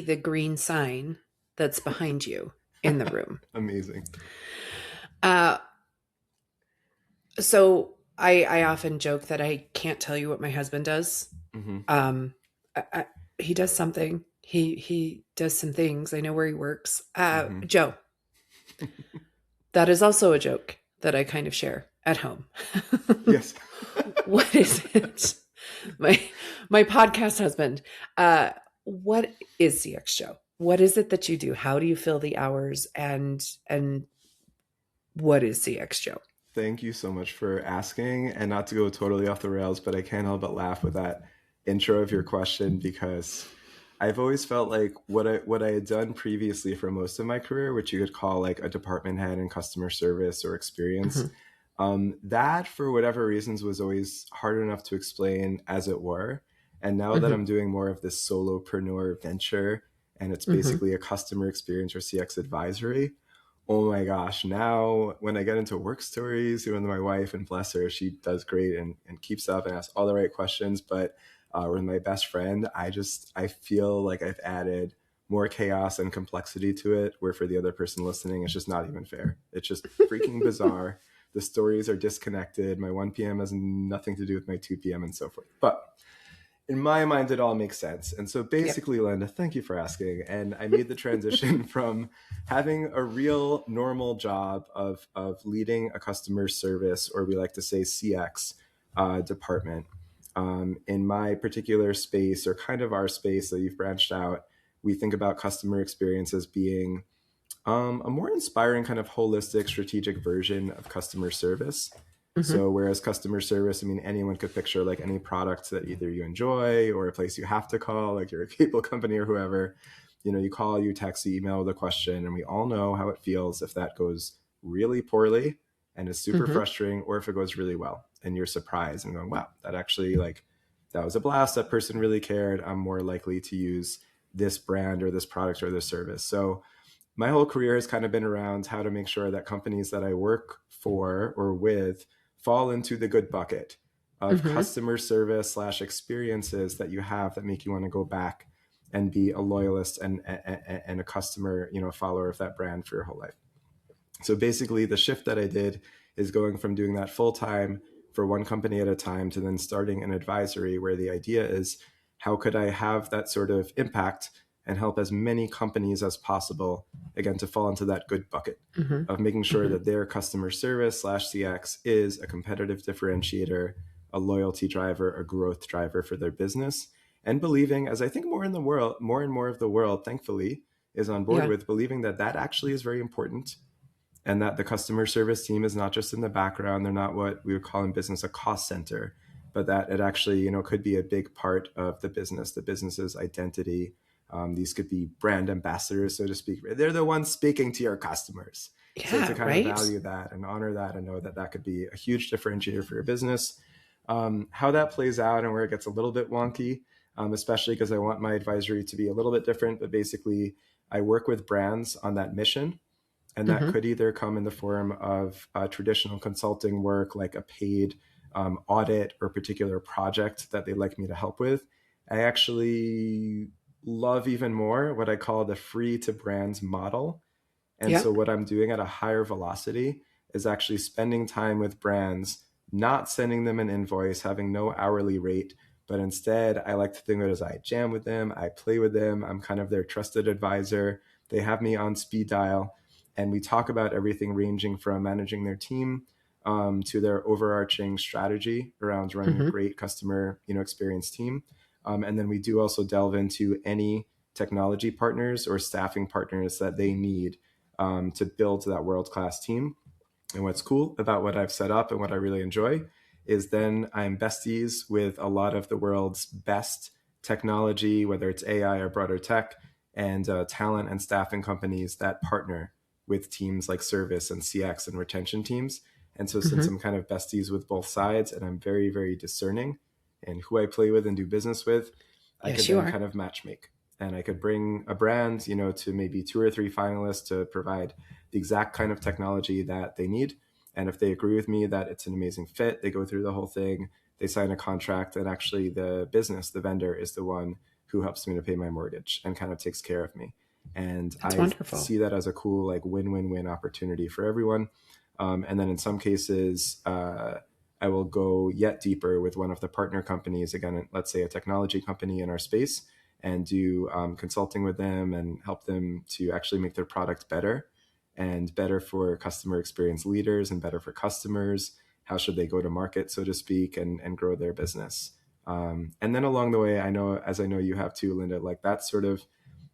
[SPEAKER 2] the green sign that's behind you in the room.
[SPEAKER 1] Amazing.
[SPEAKER 2] Uh so I often joke that I can't tell you what my husband does.
[SPEAKER 1] Mm-hmm.
[SPEAKER 2] Um, he does something. He does some things. I know where he works.
[SPEAKER 1] Mm-hmm.
[SPEAKER 2] Joe, that is also a joke that I kind of share at home.
[SPEAKER 1] Yes.
[SPEAKER 2] What is it? My my podcast husband. What is CX Joe? What is it that you do? How do you fill the hours? And what is CX Joe?
[SPEAKER 1] Thank you so much for asking. And not to go totally off the rails, but I can't help but laugh with that intro of your question because I've always felt like what I had done previously for most of my career, which you could call like a department head in customer service or experience,
[SPEAKER 2] Mm-hmm.
[SPEAKER 1] that for whatever reasons was always hard enough to explain as it were. And now that
[SPEAKER 2] Mm-hmm.
[SPEAKER 1] I'm doing more of this solopreneur venture and it's
[SPEAKER 2] Mm-hmm.
[SPEAKER 1] basically a customer experience or CX advisory, oh my gosh, now when I get into work stories with my wife, and bless her, she does great and keeps up and asks all the right questions. But with my best friend, I feel like I've added more chaos and complexity to it, where for the other person listening, it's just not even fair. It's just freaking bizarre. The stories are disconnected. My 1 p.m. has nothing to do with my 2 p.m. and so forth. But in my mind, it all makes sense. And so
[SPEAKER 2] Yep.
[SPEAKER 1] basically, Linda, thank you for asking. And I made the transition from having a real normal job of leading a customer service, or we like to say CX department. In my particular space, or kind of our space that you've branched out, we think about customer experience as being a more inspiring, kind of holistic, strategic version of customer service.
[SPEAKER 2] Mm-hmm.
[SPEAKER 1] So, whereas customer service, I mean, anyone could picture like any product that either you enjoy or a place you have to call, like you're a cable company or whoever. You know, you call, you text, you email with a question, and we all know how it feels if that goes really poorly and is super
[SPEAKER 2] Mm-hmm.
[SPEAKER 1] frustrating, or if it goes really well and you're surprised and going, wow, that actually, like, that was a blast. That person really cared. I'm more likely to use this brand or this product or this service. So, my whole career has kind of been around how to make sure that companies that I work for or with fall into the good bucket of
[SPEAKER 2] Mm-hmm.
[SPEAKER 1] customer service slash experiences that you have that make you want to go back and be a loyalist and a customer, you know, follower of that brand for your whole life. So basically, the shift that I did is going from doing that full time for one company at a time to then starting an advisory where the idea is how could I have that sort of impact and help as many companies as possible, again, to fall into that good bucket
[SPEAKER 2] Mm-hmm.
[SPEAKER 1] of making sure
[SPEAKER 2] Mm-hmm.
[SPEAKER 1] that their customer service slash CX is a competitive differentiator, a loyalty driver, a growth driver for their business. And believing, as I think more in the world, more and more of the world, thankfully, is on board
[SPEAKER 2] Yeah.
[SPEAKER 1] with believing that that actually is very important, and that the customer service team is not just in the background. They're not what we would call in business a cost center, but that it actually, you know, could be a big part of the business's identity. These could be brand ambassadors, so to speak. They're the ones speaking to your customers. So to
[SPEAKER 2] Yeah.
[SPEAKER 1] kind of
[SPEAKER 2] Right.
[SPEAKER 1] value that and honor that and know that that could be a huge differentiator for your business. How that plays out and where it gets a little bit wonky, especially because I want my advisory to be a little bit different. But basically, I work with brands on that mission, and that
[SPEAKER 2] Mm-hmm.
[SPEAKER 1] could either come in the form of traditional consulting work, like a paid audit or particular project that they'd like me to help with. I actually love even more what I call the free to brands model. And so,
[SPEAKER 2] Yep.
[SPEAKER 1] what I'm doing at a higher velocity is actually spending time with brands, not sending them an invoice, having no hourly rate, but instead, I like to think of it as I jam with them, I play with them, I'm kind of their trusted advisor. They have me on speed dial, and we talk about everything ranging from managing their team to their overarching strategy around running a
[SPEAKER 2] Mm-hmm.
[SPEAKER 1] great customer, you know, experience team. And then we do also delve into any technology partners or staffing partners that they need to build that world class team. And what's cool about what I've set up and what I really enjoy is then I'm besties with a lot of the world's best technology, whether it's AI or broader tech, and talent and staffing companies that partner with teams like service and CX and retention teams. And so, since
[SPEAKER 2] Mm-hmm.
[SPEAKER 1] I'm kind of besties with both sides and I'm very, very discerning in who I play with and do business with, I could
[SPEAKER 2] Yes, you
[SPEAKER 1] then
[SPEAKER 2] are.
[SPEAKER 1] kind of matchmake, and I could bring a brand, you know, to maybe two or three finalists to provide the exact kind of technology that they need. And if they agree with me that it's an amazing fit, they go through the whole thing, they sign a contract, and actually the business, the vendor, is the one who helps me to pay my mortgage and kind of takes care of me. And
[SPEAKER 2] That's
[SPEAKER 1] I
[SPEAKER 2] wonderful.
[SPEAKER 1] see that as a cool, like, win-win-win opportunity for everyone. And then in some cases, I will go yet deeper with one of the partner companies, again, let's say a technology company in our space, and do consulting with them and help them to actually make their product better and better for customer experience leaders and better for customers. How should they go to market, so to speak, and grow their business? And then along the way, I know, as I know you have too, Lynda, like that's sort of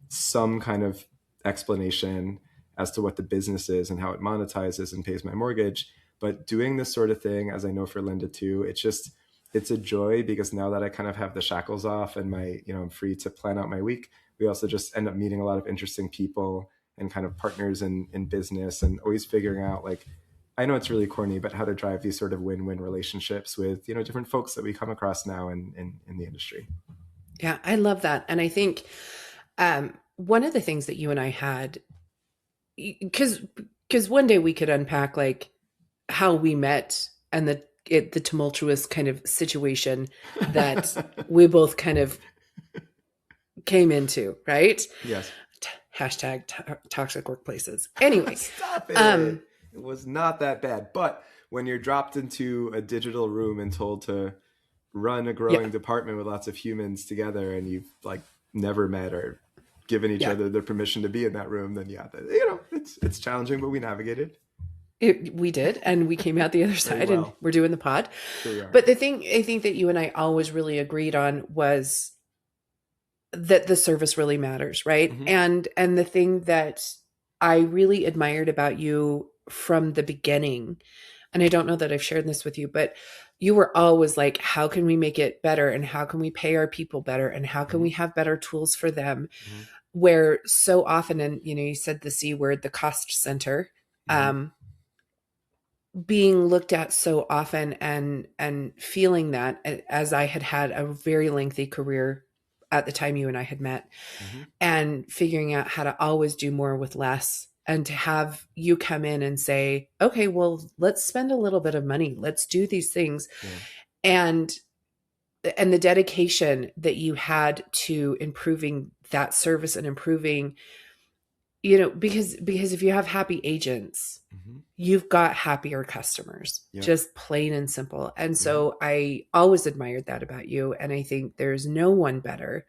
[SPEAKER 1] some kind of explanation as to what the business is and how it monetizes and pays my mortgage. But doing this sort of thing, as I know for Lynda too, it's a joy, because now that I kind of have the shackles off and I'm free to plan out my week, we also just end up meeting a lot of interesting people and kind of partners in business, and always figuring out, like, I know it's really corny, but how to drive these sort of win-win relationships with, different folks that we come across now in the industry.
[SPEAKER 2] Yeah, I love that. And I think one of the things that you and I had, because one day we could unpack like how we met and the tumultuous kind of situation that we both kind of came into, right?
[SPEAKER 1] Yes.
[SPEAKER 2] Hashtag toxic workplaces. Anyway,
[SPEAKER 1] Stop it. It was not that bad. But when you're dropped into a digital room and told to run a growing department with lots of humans together, and you've like never met or given each other the permission to be in that room, then it's challenging, but we navigated.
[SPEAKER 2] We did, and we came out the other side, and we're doing the pod.
[SPEAKER 1] Sure.
[SPEAKER 2] But the thing I think that you and I always really agreed on was that the service really matters, right? Mm-hmm. And the thing that I really admired about you from the beginning, and I don't know that I've shared this with you, but you were always like, how can we make it better? And how can we pay our people better? And how can we have better tools for them? Mm-hmm. Where so often, and you said the C word, the cost center, being looked at so often, and feeling that, as I had a very lengthy career at the time you and I had met, and figuring out how to always do more with less, and to have you come in and say, okay, well, let's spend a little bit of money. Let's do these things. Yeah. And the dedication that you had to improving that service and improving, because if you have happy agents, you've got happier customers, just plain and simple. And so I always admired that about you. And I think there's no one better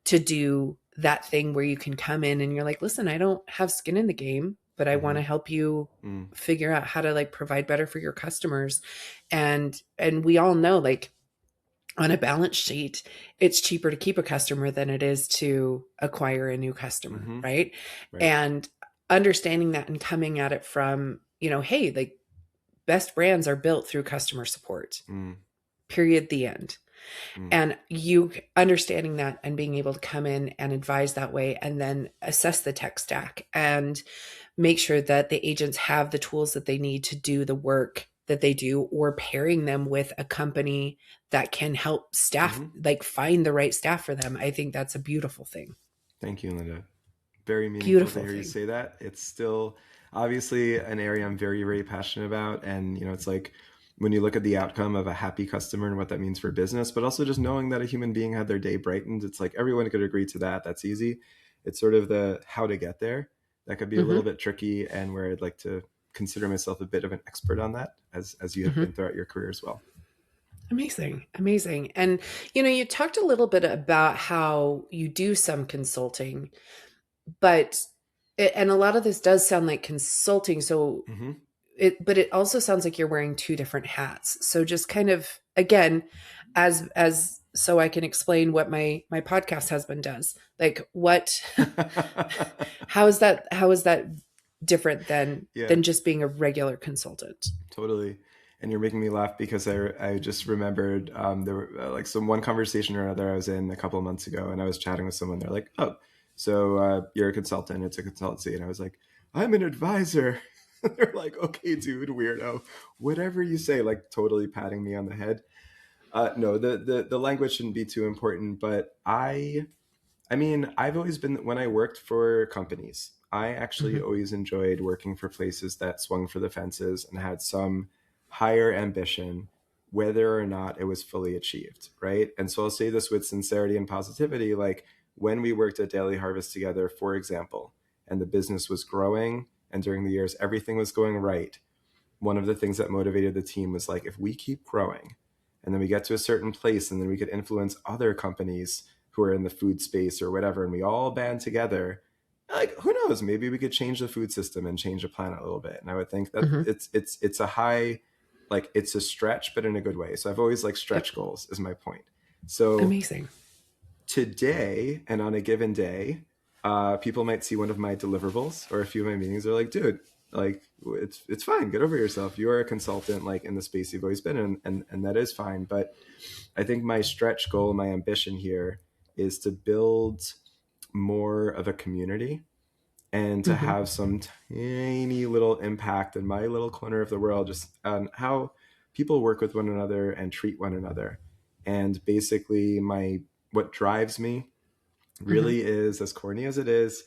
[SPEAKER 2] to do that thing where you can come in and you're like, listen, I don't have skin in the game, but I want to help you figure out how to like provide better for your customers. And we all know, like, on a balance sheet, it's cheaper to keep a customer than it is to acquire a new customer. Right. And understanding that and coming at it from, hey, like, best brands are built through customer support, period, the end. And you understanding that and being able to come in and advise that way, and then assess the tech stack and make sure that the agents have the tools that they need to do the work that they do, or pairing them with a company that can help staff, like find the right staff for them. I think that's a beautiful thing.
[SPEAKER 1] Thank you, Lynda. Very meaningful to hear you say that. It's still obviously an area I'm very, very passionate about. And, it's like, when you look at the outcome of a happy customer and what that means for business, but also just knowing that a human being had their day brightened, it's like everyone could agree to that. That's easy. It's sort of the how to get there that could be a little bit tricky, and where I'd like to consider myself a bit of an expert on that, as you have been throughout your career as well.
[SPEAKER 2] Amazing. And, you talked a little bit about how you do some consulting, but a lot of this does sound like consulting. So but it also sounds like you're wearing two different hats. So just kind of, again, as so I can explain what my podcast husband does, like how is that different than just being a regular consultant?
[SPEAKER 1] Totally. And you're making me laugh, because I just remembered there were like one conversation or another I was in a couple of months ago, and I was chatting with someone. They're like, oh, so you're a consultant. It's a consultancy. And I was like, I'm an advisor. They're like, okay, dude, weirdo, whatever you say, like totally patting me on the head. No, the language shouldn't be too important, but I mean, I've always been, when I worked for companies, I actually always enjoyed working for places that swung for the fences and had some higher ambition, whether or not it was fully achieved, right? And so I'll say this with sincerity and positivity, like when we worked at Daily Harvest together, for example, and the business was growing, and during the years everything was going right, one of the things that motivated the team was like, if we keep growing and then we get to a certain place and then we could influence other companies who are in the food space or whatever, and we all band together, like, who knows, maybe we could change the food system and change the planet a little bit. And I would think that
[SPEAKER 2] Mm-hmm.
[SPEAKER 1] it's a high, like, it's a stretch, but in a good way. So I've always like
[SPEAKER 2] Yep.
[SPEAKER 1] stretch goals is my point. So
[SPEAKER 2] Amazing.
[SPEAKER 1] today and on a given day, people might see one of my deliverables or a few of my meetings. They're like, dude, like, it's fine. Get over yourself. You are a consultant, like, in the space you've always been in, and that is fine. But I think my stretch goal, my ambition here is to build more of a community and to
[SPEAKER 2] Mm-hmm.
[SPEAKER 1] have some tiny little impact in my little corner of the world, just on how people work with one another and treat one another. And basically, my what drives me
[SPEAKER 2] Mm-hmm.
[SPEAKER 1] really is, as corny as it is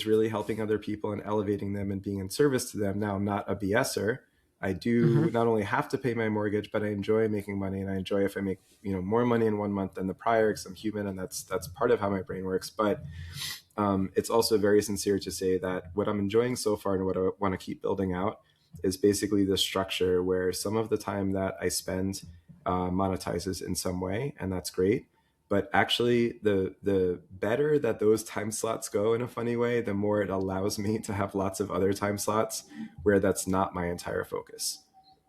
[SPEAKER 1] really helping other people and elevating them and being in service to them. Now, I'm not a BSer. I
[SPEAKER 2] Mm-hmm.
[SPEAKER 1] do not only have to pay my mortgage, but I enjoy making money, and I enjoy if I make, more money in 1 month than the prior, because I'm human, and that's part of how my brain works. But it's also very sincere to say that what I'm enjoying so far and what I want to keep building out is basically the structure where some of the time that I spend monetizes in some way, and that's great. But actually, the better that those time slots go in a funny way, the more it allows me to have lots of other time slots where that's not my entire focus.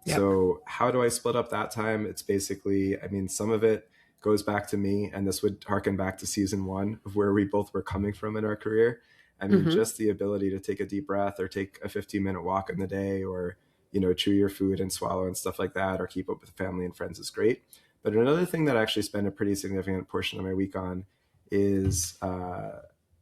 [SPEAKER 2] Yep.
[SPEAKER 1] So how do I split up that time? It's basically, I mean, some of it goes back to me, and this would harken back to season one of where we both were coming from in our career. I mean,
[SPEAKER 2] Mm-hmm.
[SPEAKER 1] just the ability to take a deep breath or take a 15-minute walk in the day, or, chew your food and swallow and stuff like that, or keep up with family and friends is great. But another thing that I actually spend a pretty significant portion of my week on is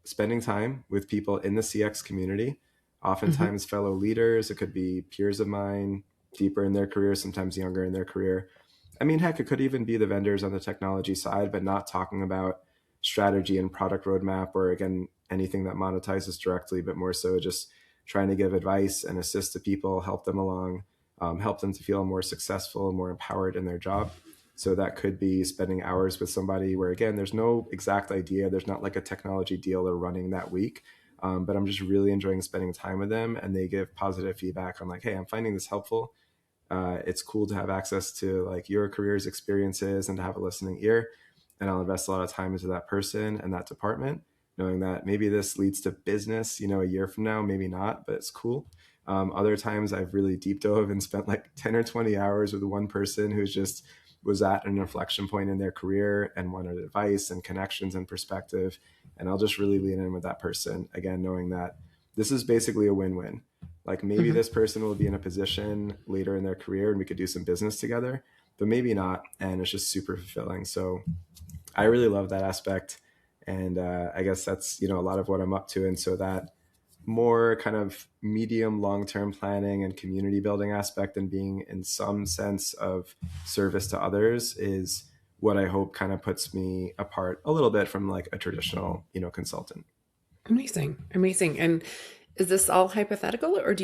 [SPEAKER 1] spending time with people in the CX community,
[SPEAKER 2] Mm-hmm.
[SPEAKER 1] oftentimes fellow leaders. It could be peers of mine, deeper in their career, sometimes younger in their career. I mean, heck, it could even be the vendors on the technology side, but not talking about strategy and product roadmap, or again, anything that monetizes directly, but more so just trying to give advice and assist the people, help them along, help them to feel more successful, more empowered in their job. So that could be spending hours with somebody where, again, there's no exact idea. There's not like a technology deal they're running that week. But I'm just really enjoying spending time with them, and they give positive feedback on, like, hey, I'm finding this helpful. It's cool to have access to, like, your career's experiences and to have a listening ear. And I'll invest a lot of time into that person and that department, knowing that maybe this leads to business, a year from now, maybe not, but it's cool. Other times I've really deep dove and spent like 10 or 20 hours with one person who's just was at an inflection point in their career and wanted advice and connections and perspective. And I'll just really lean in with that person, again, knowing that this is basically a win-win. Like, maybe
[SPEAKER 2] Mm-hmm.
[SPEAKER 1] this person will be in a position later in their career and we could do some business together, but maybe not. And it's just super fulfilling. So I really love that aspect. And I guess that's, a lot of what I'm up to. And so that more kind of medium long-term planning and community building aspect, and being in some sense of service to others, is what I hope kind of puts me apart a little bit from like a traditional, consultant.
[SPEAKER 2] Amazing. Amazing. And is this all hypothetical, or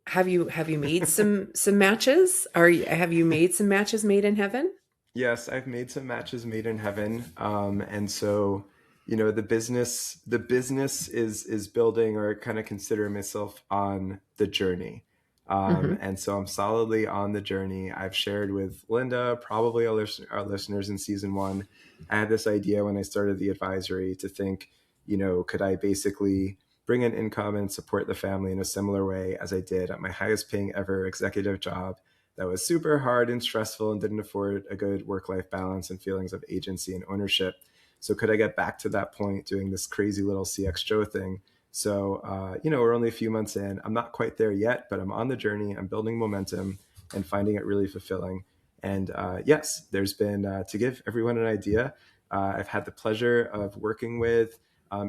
[SPEAKER 2] have you made some matches? Have you made some matches made in heaven?
[SPEAKER 1] Yes, I've made some matches made in heaven. And so, the business is building, or kind of consider myself on the journey.
[SPEAKER 2] Mm-hmm.
[SPEAKER 1] And so I'm solidly on the journey. I've shared with Lynda, probably our listeners in season one. I had this idea when I started the advisory to think, could I basically bring in income and support the family in a similar way as I did at my highest paying ever executive job, that was super hard and stressful and didn't afford a good work-life balance and feelings of agency and ownership. So could I get back to that point doing this crazy little CX Joe thing? So, we're only a few months in. I'm not quite there yet, but I'm on the journey. I'm building momentum and finding it really fulfilling. And yes, there's been, to give everyone an idea, I've had the pleasure of working with,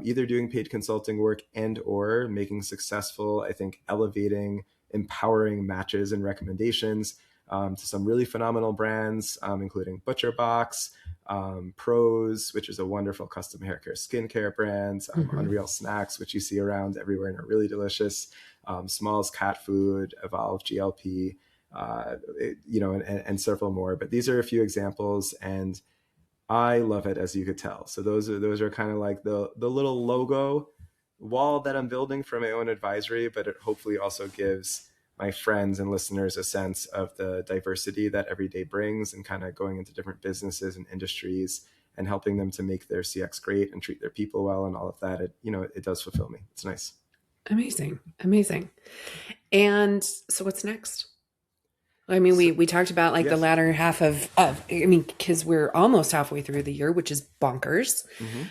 [SPEAKER 1] either doing paid consulting work and or making successful, I think, elevating, empowering matches and recommendations to some really phenomenal brands, including ButcherBox, Pros, which is a wonderful custom hair care skincare brand,
[SPEAKER 2] Mm-hmm.
[SPEAKER 1] Unreal Snacks, which you see around everywhere and are really delicious, Smalls Cat Food, Evolve GLP, and several more. But these are a few examples, and I love it, as you could tell. So those are kind of like the little logo wall that I'm building for my own advisory, but it hopefully also gives my friends and listeners a sense of the diversity that every day brings, and kind of going into different businesses and industries and helping them to make their CX great and treat their people well and all of that. It does fulfill me. It's nice.
[SPEAKER 2] Amazing. Amazing. And so what's next? I mean,
[SPEAKER 1] So,
[SPEAKER 2] we talked about like the
[SPEAKER 1] yes.
[SPEAKER 2] latter half of because we're almost halfway through the year, which is bonkers.
[SPEAKER 1] Mm-hmm.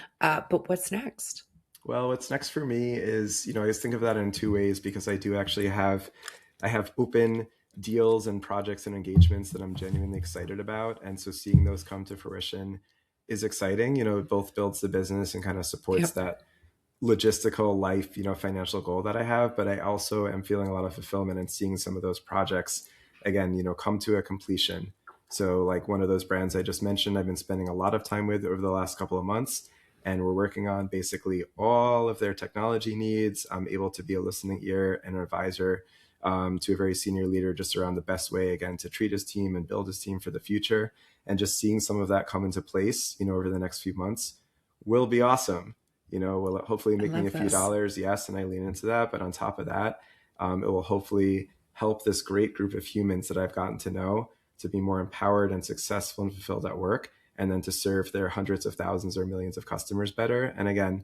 [SPEAKER 2] But what's next?
[SPEAKER 1] Well, what's next for me is, I just think of that in two ways, because I do actually I have open deals and projects and engagements that I'm genuinely excited about. And so seeing those come to fruition is exciting. It both builds the business and kind of supports
[SPEAKER 2] Yep.
[SPEAKER 1] that logistical life, financial goal that I have. But I also am feeling a lot of fulfillment in seeing some of those projects again, come to a completion. So like one of those brands I just mentioned, I've been spending a lot of time with over the last couple of months, and we're working on basically all of their technology needs. I'm able to be a listening ear and an advisor to a very senior leader just around the best way, again, to treat his team and build his team for the future. And just seeing some of that come into place, over the next few months will be awesome. Will it hopefully
[SPEAKER 2] I
[SPEAKER 1] make me a
[SPEAKER 2] love
[SPEAKER 1] few
[SPEAKER 2] this.
[SPEAKER 1] dollars? Yes. And I lean into that. But on top of that, it will hopefully help this great group of humans that I've gotten to know to be more empowered and successful and fulfilled at work, and then to serve their hundreds of thousands or millions of customers better. And again,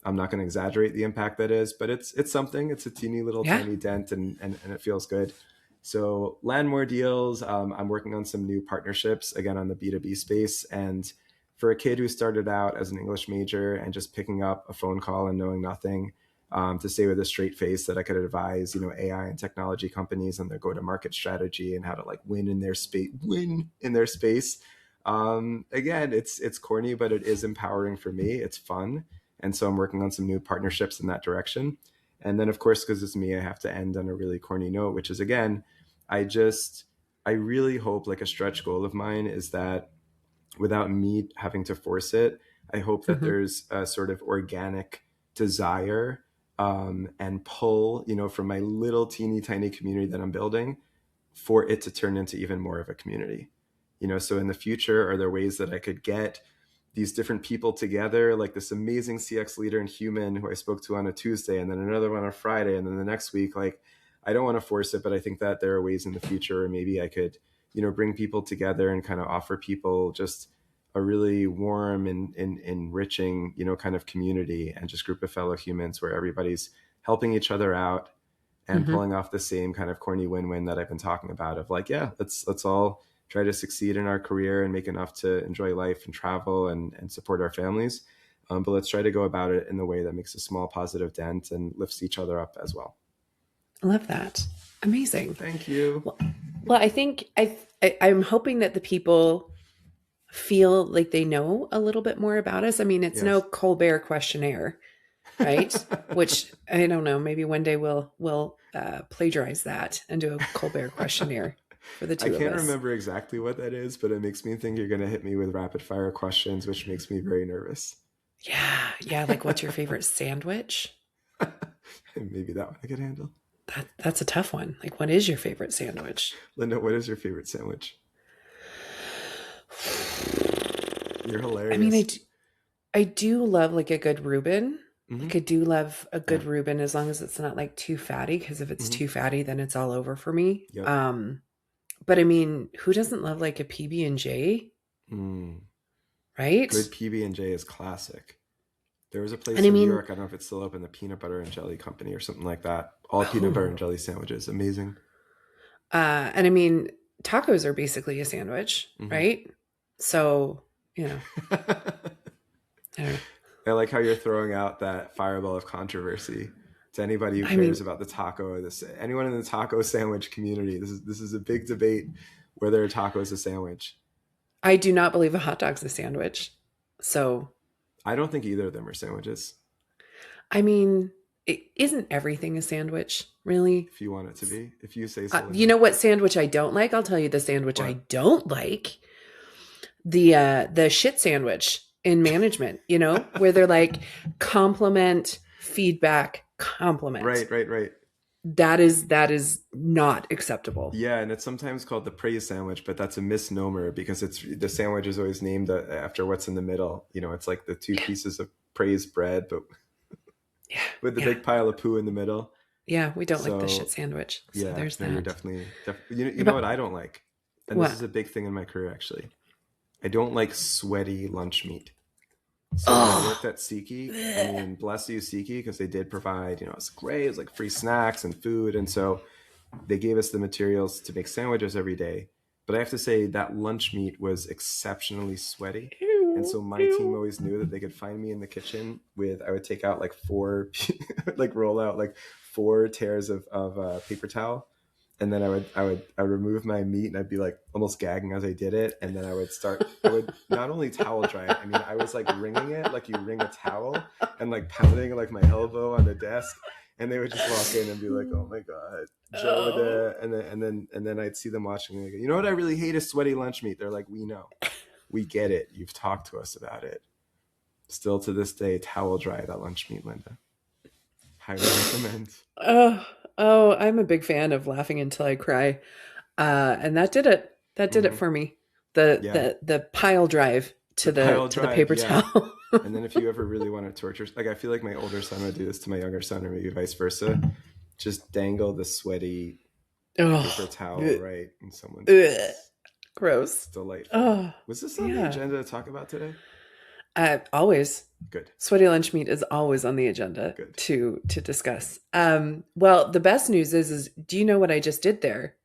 [SPEAKER 1] I'm not going to exaggerate the impact that is, but it's something. It's a teeny little
[SPEAKER 2] Yeah.
[SPEAKER 1] tiny dent, and it feels good. So land more deals. I'm working on some new partnerships, again, on the B2B space. And for a kid who started out as an English major and just picking up a phone call and knowing nothing, to say with a straight face that I could advise, AI and technology companies on their go-to-market strategy and how to like win in their space. Again, it's corny, but it is empowering for me. It's fun. And so I'm working on some new partnerships in that direction. And then, of course, because it's me, I have to end on a really corny note, which is, again, I really hope, like, a stretch goal of mine is that without me having to force it, I hope that
[SPEAKER 2] Mm-hmm.
[SPEAKER 1] there's a sort of organic desire and pull, from my little teeny tiny community that I'm building, for it to turn into even more of a community. So in the future, are there ways that I could get these different people together, like this amazing CX leader and human who I spoke to on a Tuesday, and then another one on a Friday, and then the next week? Like, I don't want to force it, but I think that there are ways in the future where maybe I could, bring people together and kind of offer people just a really warm and enriching, kind of community and just group of fellow humans where everybody's helping each other out and
[SPEAKER 2] Mm-hmm.
[SPEAKER 1] pulling off the same kind of corny win-win that I've been talking about, of like, yeah, let's all try to succeed in our career and make enough to enjoy life and travel and support our families. But let's try to go about it in a way that makes a small positive dent and lifts each other up as well.
[SPEAKER 2] I love that. Amazing.
[SPEAKER 1] Thank you.
[SPEAKER 2] Well, I think I'm hoping that the people feel like they know a little bit more about us. I mean, it's no
[SPEAKER 1] Yes.
[SPEAKER 2] Colbert questionnaire, right? Which I don't know. Maybe one day we'll plagiarize that and do a Colbert questionnaire for the
[SPEAKER 1] I
[SPEAKER 2] two of
[SPEAKER 1] can't
[SPEAKER 2] us.
[SPEAKER 1] remember exactly what that is, but it makes me think you're going to hit me with rapid fire questions, which makes me very nervous.
[SPEAKER 2] Yeah, yeah. Like, what's your favorite sandwich?
[SPEAKER 1] Maybe that one I could handle.
[SPEAKER 2] That's a tough one. Like, what is your favorite sandwich?
[SPEAKER 1] Lynda, what is your favorite sandwich? You're
[SPEAKER 2] I mean,
[SPEAKER 1] hilarious.
[SPEAKER 2] I do love like a good Reuben.
[SPEAKER 1] Mm-hmm.
[SPEAKER 2] Like, I do love a
[SPEAKER 1] Yeah.
[SPEAKER 2] good Reuben as long as it's not like too fatty. Because if it's
[SPEAKER 1] Mm-hmm.
[SPEAKER 2] too fatty, then it's all over for me.
[SPEAKER 1] Yep.
[SPEAKER 2] But I mean, who doesn't love like a PB&J,
[SPEAKER 1] Mm.
[SPEAKER 2] right?
[SPEAKER 1] Good PB&J is classic. There was a
[SPEAKER 2] And
[SPEAKER 1] place
[SPEAKER 2] I
[SPEAKER 1] in New
[SPEAKER 2] mean,
[SPEAKER 1] York, I don't know if it's still open, the Peanut Butter and Jelly Company or something like that. All peanut butter and
[SPEAKER 2] oh,
[SPEAKER 1] jelly sandwiches. Amazing.
[SPEAKER 2] and I mean, tacos are basically a sandwich,
[SPEAKER 1] Mm-hmm.
[SPEAKER 2] right? So, you know, I don't know.
[SPEAKER 1] I like how you're throwing out that fireball of controversy to anybody who
[SPEAKER 2] I
[SPEAKER 1] cares
[SPEAKER 2] mean,
[SPEAKER 1] about the taco. Anyone in the taco sandwich community. This is a big debate whether a taco is a sandwich.
[SPEAKER 2] I do not believe a hot dog's a sandwich. So,
[SPEAKER 1] I don't think either of them are sandwiches.
[SPEAKER 2] I mean, it isn't everything a sandwich, really.
[SPEAKER 1] If you want it to be, if you say so,
[SPEAKER 2] You
[SPEAKER 1] Linda.
[SPEAKER 2] know what sandwich I don't like? I'll tell you the sandwich I
[SPEAKER 1] What?
[SPEAKER 2] don't like. The shit sandwich in management, where they're like compliment, feedback, compliment.
[SPEAKER 1] Right, right, right.
[SPEAKER 2] That is not acceptable.
[SPEAKER 1] Yeah, and it's sometimes called the praise sandwich, but that's a misnomer because the sandwich is always named after what's in the middle. It's like the two
[SPEAKER 2] Yeah.
[SPEAKER 1] pieces of praise bread, but
[SPEAKER 2] Yeah.
[SPEAKER 1] with the
[SPEAKER 2] Yeah.
[SPEAKER 1] big pile of poo in the middle.
[SPEAKER 2] Yeah, we don't like the shit
[SPEAKER 1] So
[SPEAKER 2] sandwich. So
[SPEAKER 1] yeah,
[SPEAKER 2] there's
[SPEAKER 1] no, you're
[SPEAKER 2] that.
[SPEAKER 1] definitely, you know
[SPEAKER 2] But
[SPEAKER 1] what I don't like, and this
[SPEAKER 2] what?
[SPEAKER 1] is a big thing in my career actually. I don't like sweaty lunch meat. So when I
[SPEAKER 2] Oh,
[SPEAKER 1] worked at Siki, I
[SPEAKER 2] bleh.
[SPEAKER 1] mean, bless you, Siki, because they did provide, it was great. It was like free snacks and food, and so they gave us the materials to make sandwiches every day. But I have to say that lunch meat was exceptionally sweaty. And
[SPEAKER 2] Ew,
[SPEAKER 1] so my team
[SPEAKER 2] ew.
[SPEAKER 1] always knew that they could find me in the kitchen with, I would take out like four, like roll out like four tears of paper towel. And then I would remove my meat and I'd be like almost gagging as I did it. And then I would not only towel dry it, I mean, I was like wringing it like you wring a towel and like pounding like my elbow on the desk. And they would just walk in and be like, "Oh my god, Joe,"
[SPEAKER 2] Oh.
[SPEAKER 1] and then I'd see them watching and they go, "You know what? I really hate is sweaty lunch meat." They're like, "We know, we get it. You've talked to us about it." Still to this day, towel dry that lunch meat, Lynda. Highly recommend.
[SPEAKER 2] Oh, oh, I'm a big fan of laughing until I cry. And that did it. That did it
[SPEAKER 1] Hmm.
[SPEAKER 2] for me. The
[SPEAKER 1] Yeah,
[SPEAKER 2] the pile drive
[SPEAKER 1] the pile
[SPEAKER 2] to the
[SPEAKER 1] drive.
[SPEAKER 2] paper
[SPEAKER 1] Yeah,
[SPEAKER 2] towel.
[SPEAKER 1] and then if you ever really want to torture, like I feel like my older son would do this to my younger son, or maybe vice versa. Just dangle the sweaty paper
[SPEAKER 2] Oh,
[SPEAKER 1] towel right in someone's
[SPEAKER 2] ugh,
[SPEAKER 1] face. It's
[SPEAKER 2] gross.
[SPEAKER 1] delightful.
[SPEAKER 2] Oh,
[SPEAKER 1] Was this on the
[SPEAKER 2] yeah.
[SPEAKER 1] agenda to talk about today?
[SPEAKER 2] Always.
[SPEAKER 1] Good,
[SPEAKER 2] Sweaty lunch meat is always on the agenda
[SPEAKER 1] good.
[SPEAKER 2] to discuss. Well, the best news is do you know what I just did there?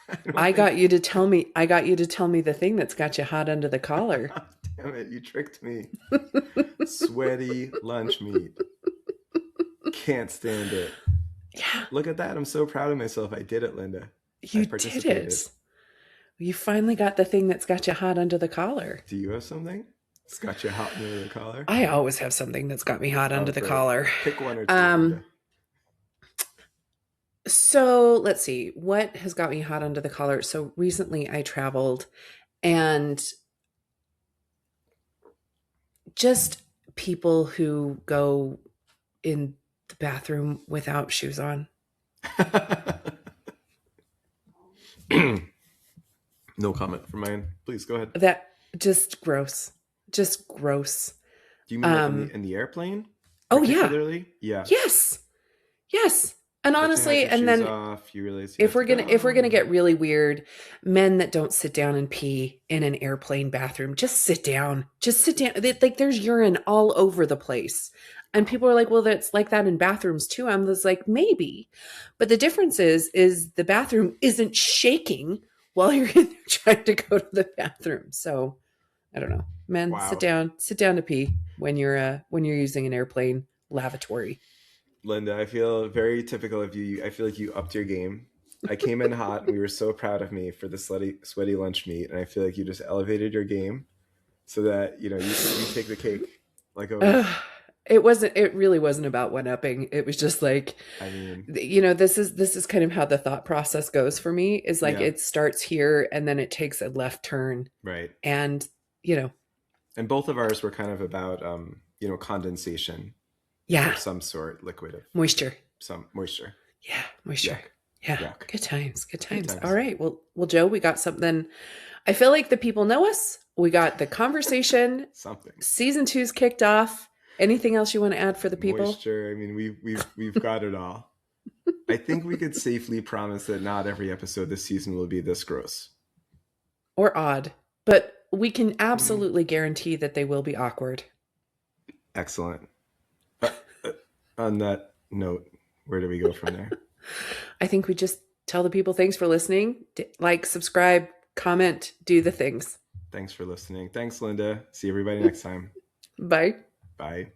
[SPEAKER 1] I don't think.
[SPEAKER 2] I got you to tell me the thing that's got you hot under the collar.
[SPEAKER 1] Damn it, you tricked me. Sweaty lunch meat. Can't stand it.
[SPEAKER 2] Yeah,
[SPEAKER 1] Look at that. I'm so proud of myself. I did it, Lynda. I
[SPEAKER 2] you did
[SPEAKER 1] participated.
[SPEAKER 2] it. You finally got the thing that's got you hot under the collar.
[SPEAKER 1] Do you have something? It's got you hot near the collar.
[SPEAKER 2] I always have something that's got me hot
[SPEAKER 1] Oh,
[SPEAKER 2] under the
[SPEAKER 1] great.
[SPEAKER 2] collar.
[SPEAKER 1] Pick one or two,
[SPEAKER 2] Um,
[SPEAKER 1] Lynda.
[SPEAKER 2] so let's see what has got me hot under the collar. So recently I traveled and just people who go in the bathroom without shoes on.
[SPEAKER 1] No comment from mine. Please go ahead.
[SPEAKER 2] That just gross. Just gross.
[SPEAKER 1] Do you mean like in the
[SPEAKER 2] Um,
[SPEAKER 1] in the airplane,
[SPEAKER 2] oh yeah.
[SPEAKER 1] particularly? Yeah.
[SPEAKER 2] Yes. Yes. And
[SPEAKER 1] Like you had
[SPEAKER 2] honestly,
[SPEAKER 1] your
[SPEAKER 2] and
[SPEAKER 1] shoes
[SPEAKER 2] then
[SPEAKER 1] off. You realize you have to
[SPEAKER 2] if we're
[SPEAKER 1] go.
[SPEAKER 2] gonna get really weird, men that don't sit down and pee in an airplane bathroom, just sit down. Just sit down. Like there's urine all over the place. And people are like, well, that's like that in bathrooms too. I'm just like, maybe. But the difference is the bathroom isn't shaking while you're in there trying to go to the bathroom. So I don't know. Men,
[SPEAKER 1] Wow.
[SPEAKER 2] sit down to pee when you're using an airplane lavatory.
[SPEAKER 1] Lynda, I feel very typical of you. I feel like you upped your game. I came in hot and we were so proud of me for the sweaty lunch meat. And I feel like you just elevated your game so that, you take the cake like always.
[SPEAKER 2] It really wasn't about one upping. It was just like,
[SPEAKER 1] I mean,
[SPEAKER 2] this is kind of how the thought process goes for me is like
[SPEAKER 1] yeah,
[SPEAKER 2] it starts here and then it takes a left turn
[SPEAKER 1] right.
[SPEAKER 2] and you know,
[SPEAKER 1] And both of ours were kind of about, condensation
[SPEAKER 2] yeah,
[SPEAKER 1] of some sort, liquid of
[SPEAKER 2] moisture.
[SPEAKER 1] some moisture.
[SPEAKER 2] Yeah, moisture.
[SPEAKER 1] Yuck,
[SPEAKER 2] Yeah.
[SPEAKER 1] yuck.
[SPEAKER 2] Good times. Good
[SPEAKER 1] Good
[SPEAKER 2] times. All
[SPEAKER 1] times.
[SPEAKER 2] right. Well, Joe, we got something. I feel like the people know us. We got the conversation.
[SPEAKER 1] Something.
[SPEAKER 2] Season 2's kicked off. Anything else you want to add for the people?
[SPEAKER 1] Moisture. I mean, we've got it all. I think we could safely promise that not every episode this season will be this gross.
[SPEAKER 2] Or odd. But we can
[SPEAKER 1] Mm,
[SPEAKER 2] absolutely guarantee that they will be awkward.
[SPEAKER 1] excellent. Uh, uh, on that note, where do we go from there?
[SPEAKER 2] I think we just tell the people thanks for listening. Like, subscribe, comment, do the things.
[SPEAKER 1] Thanks for listening. Thanks, Lynda. See everybody next time.
[SPEAKER 2] Bye.
[SPEAKER 1] Bye.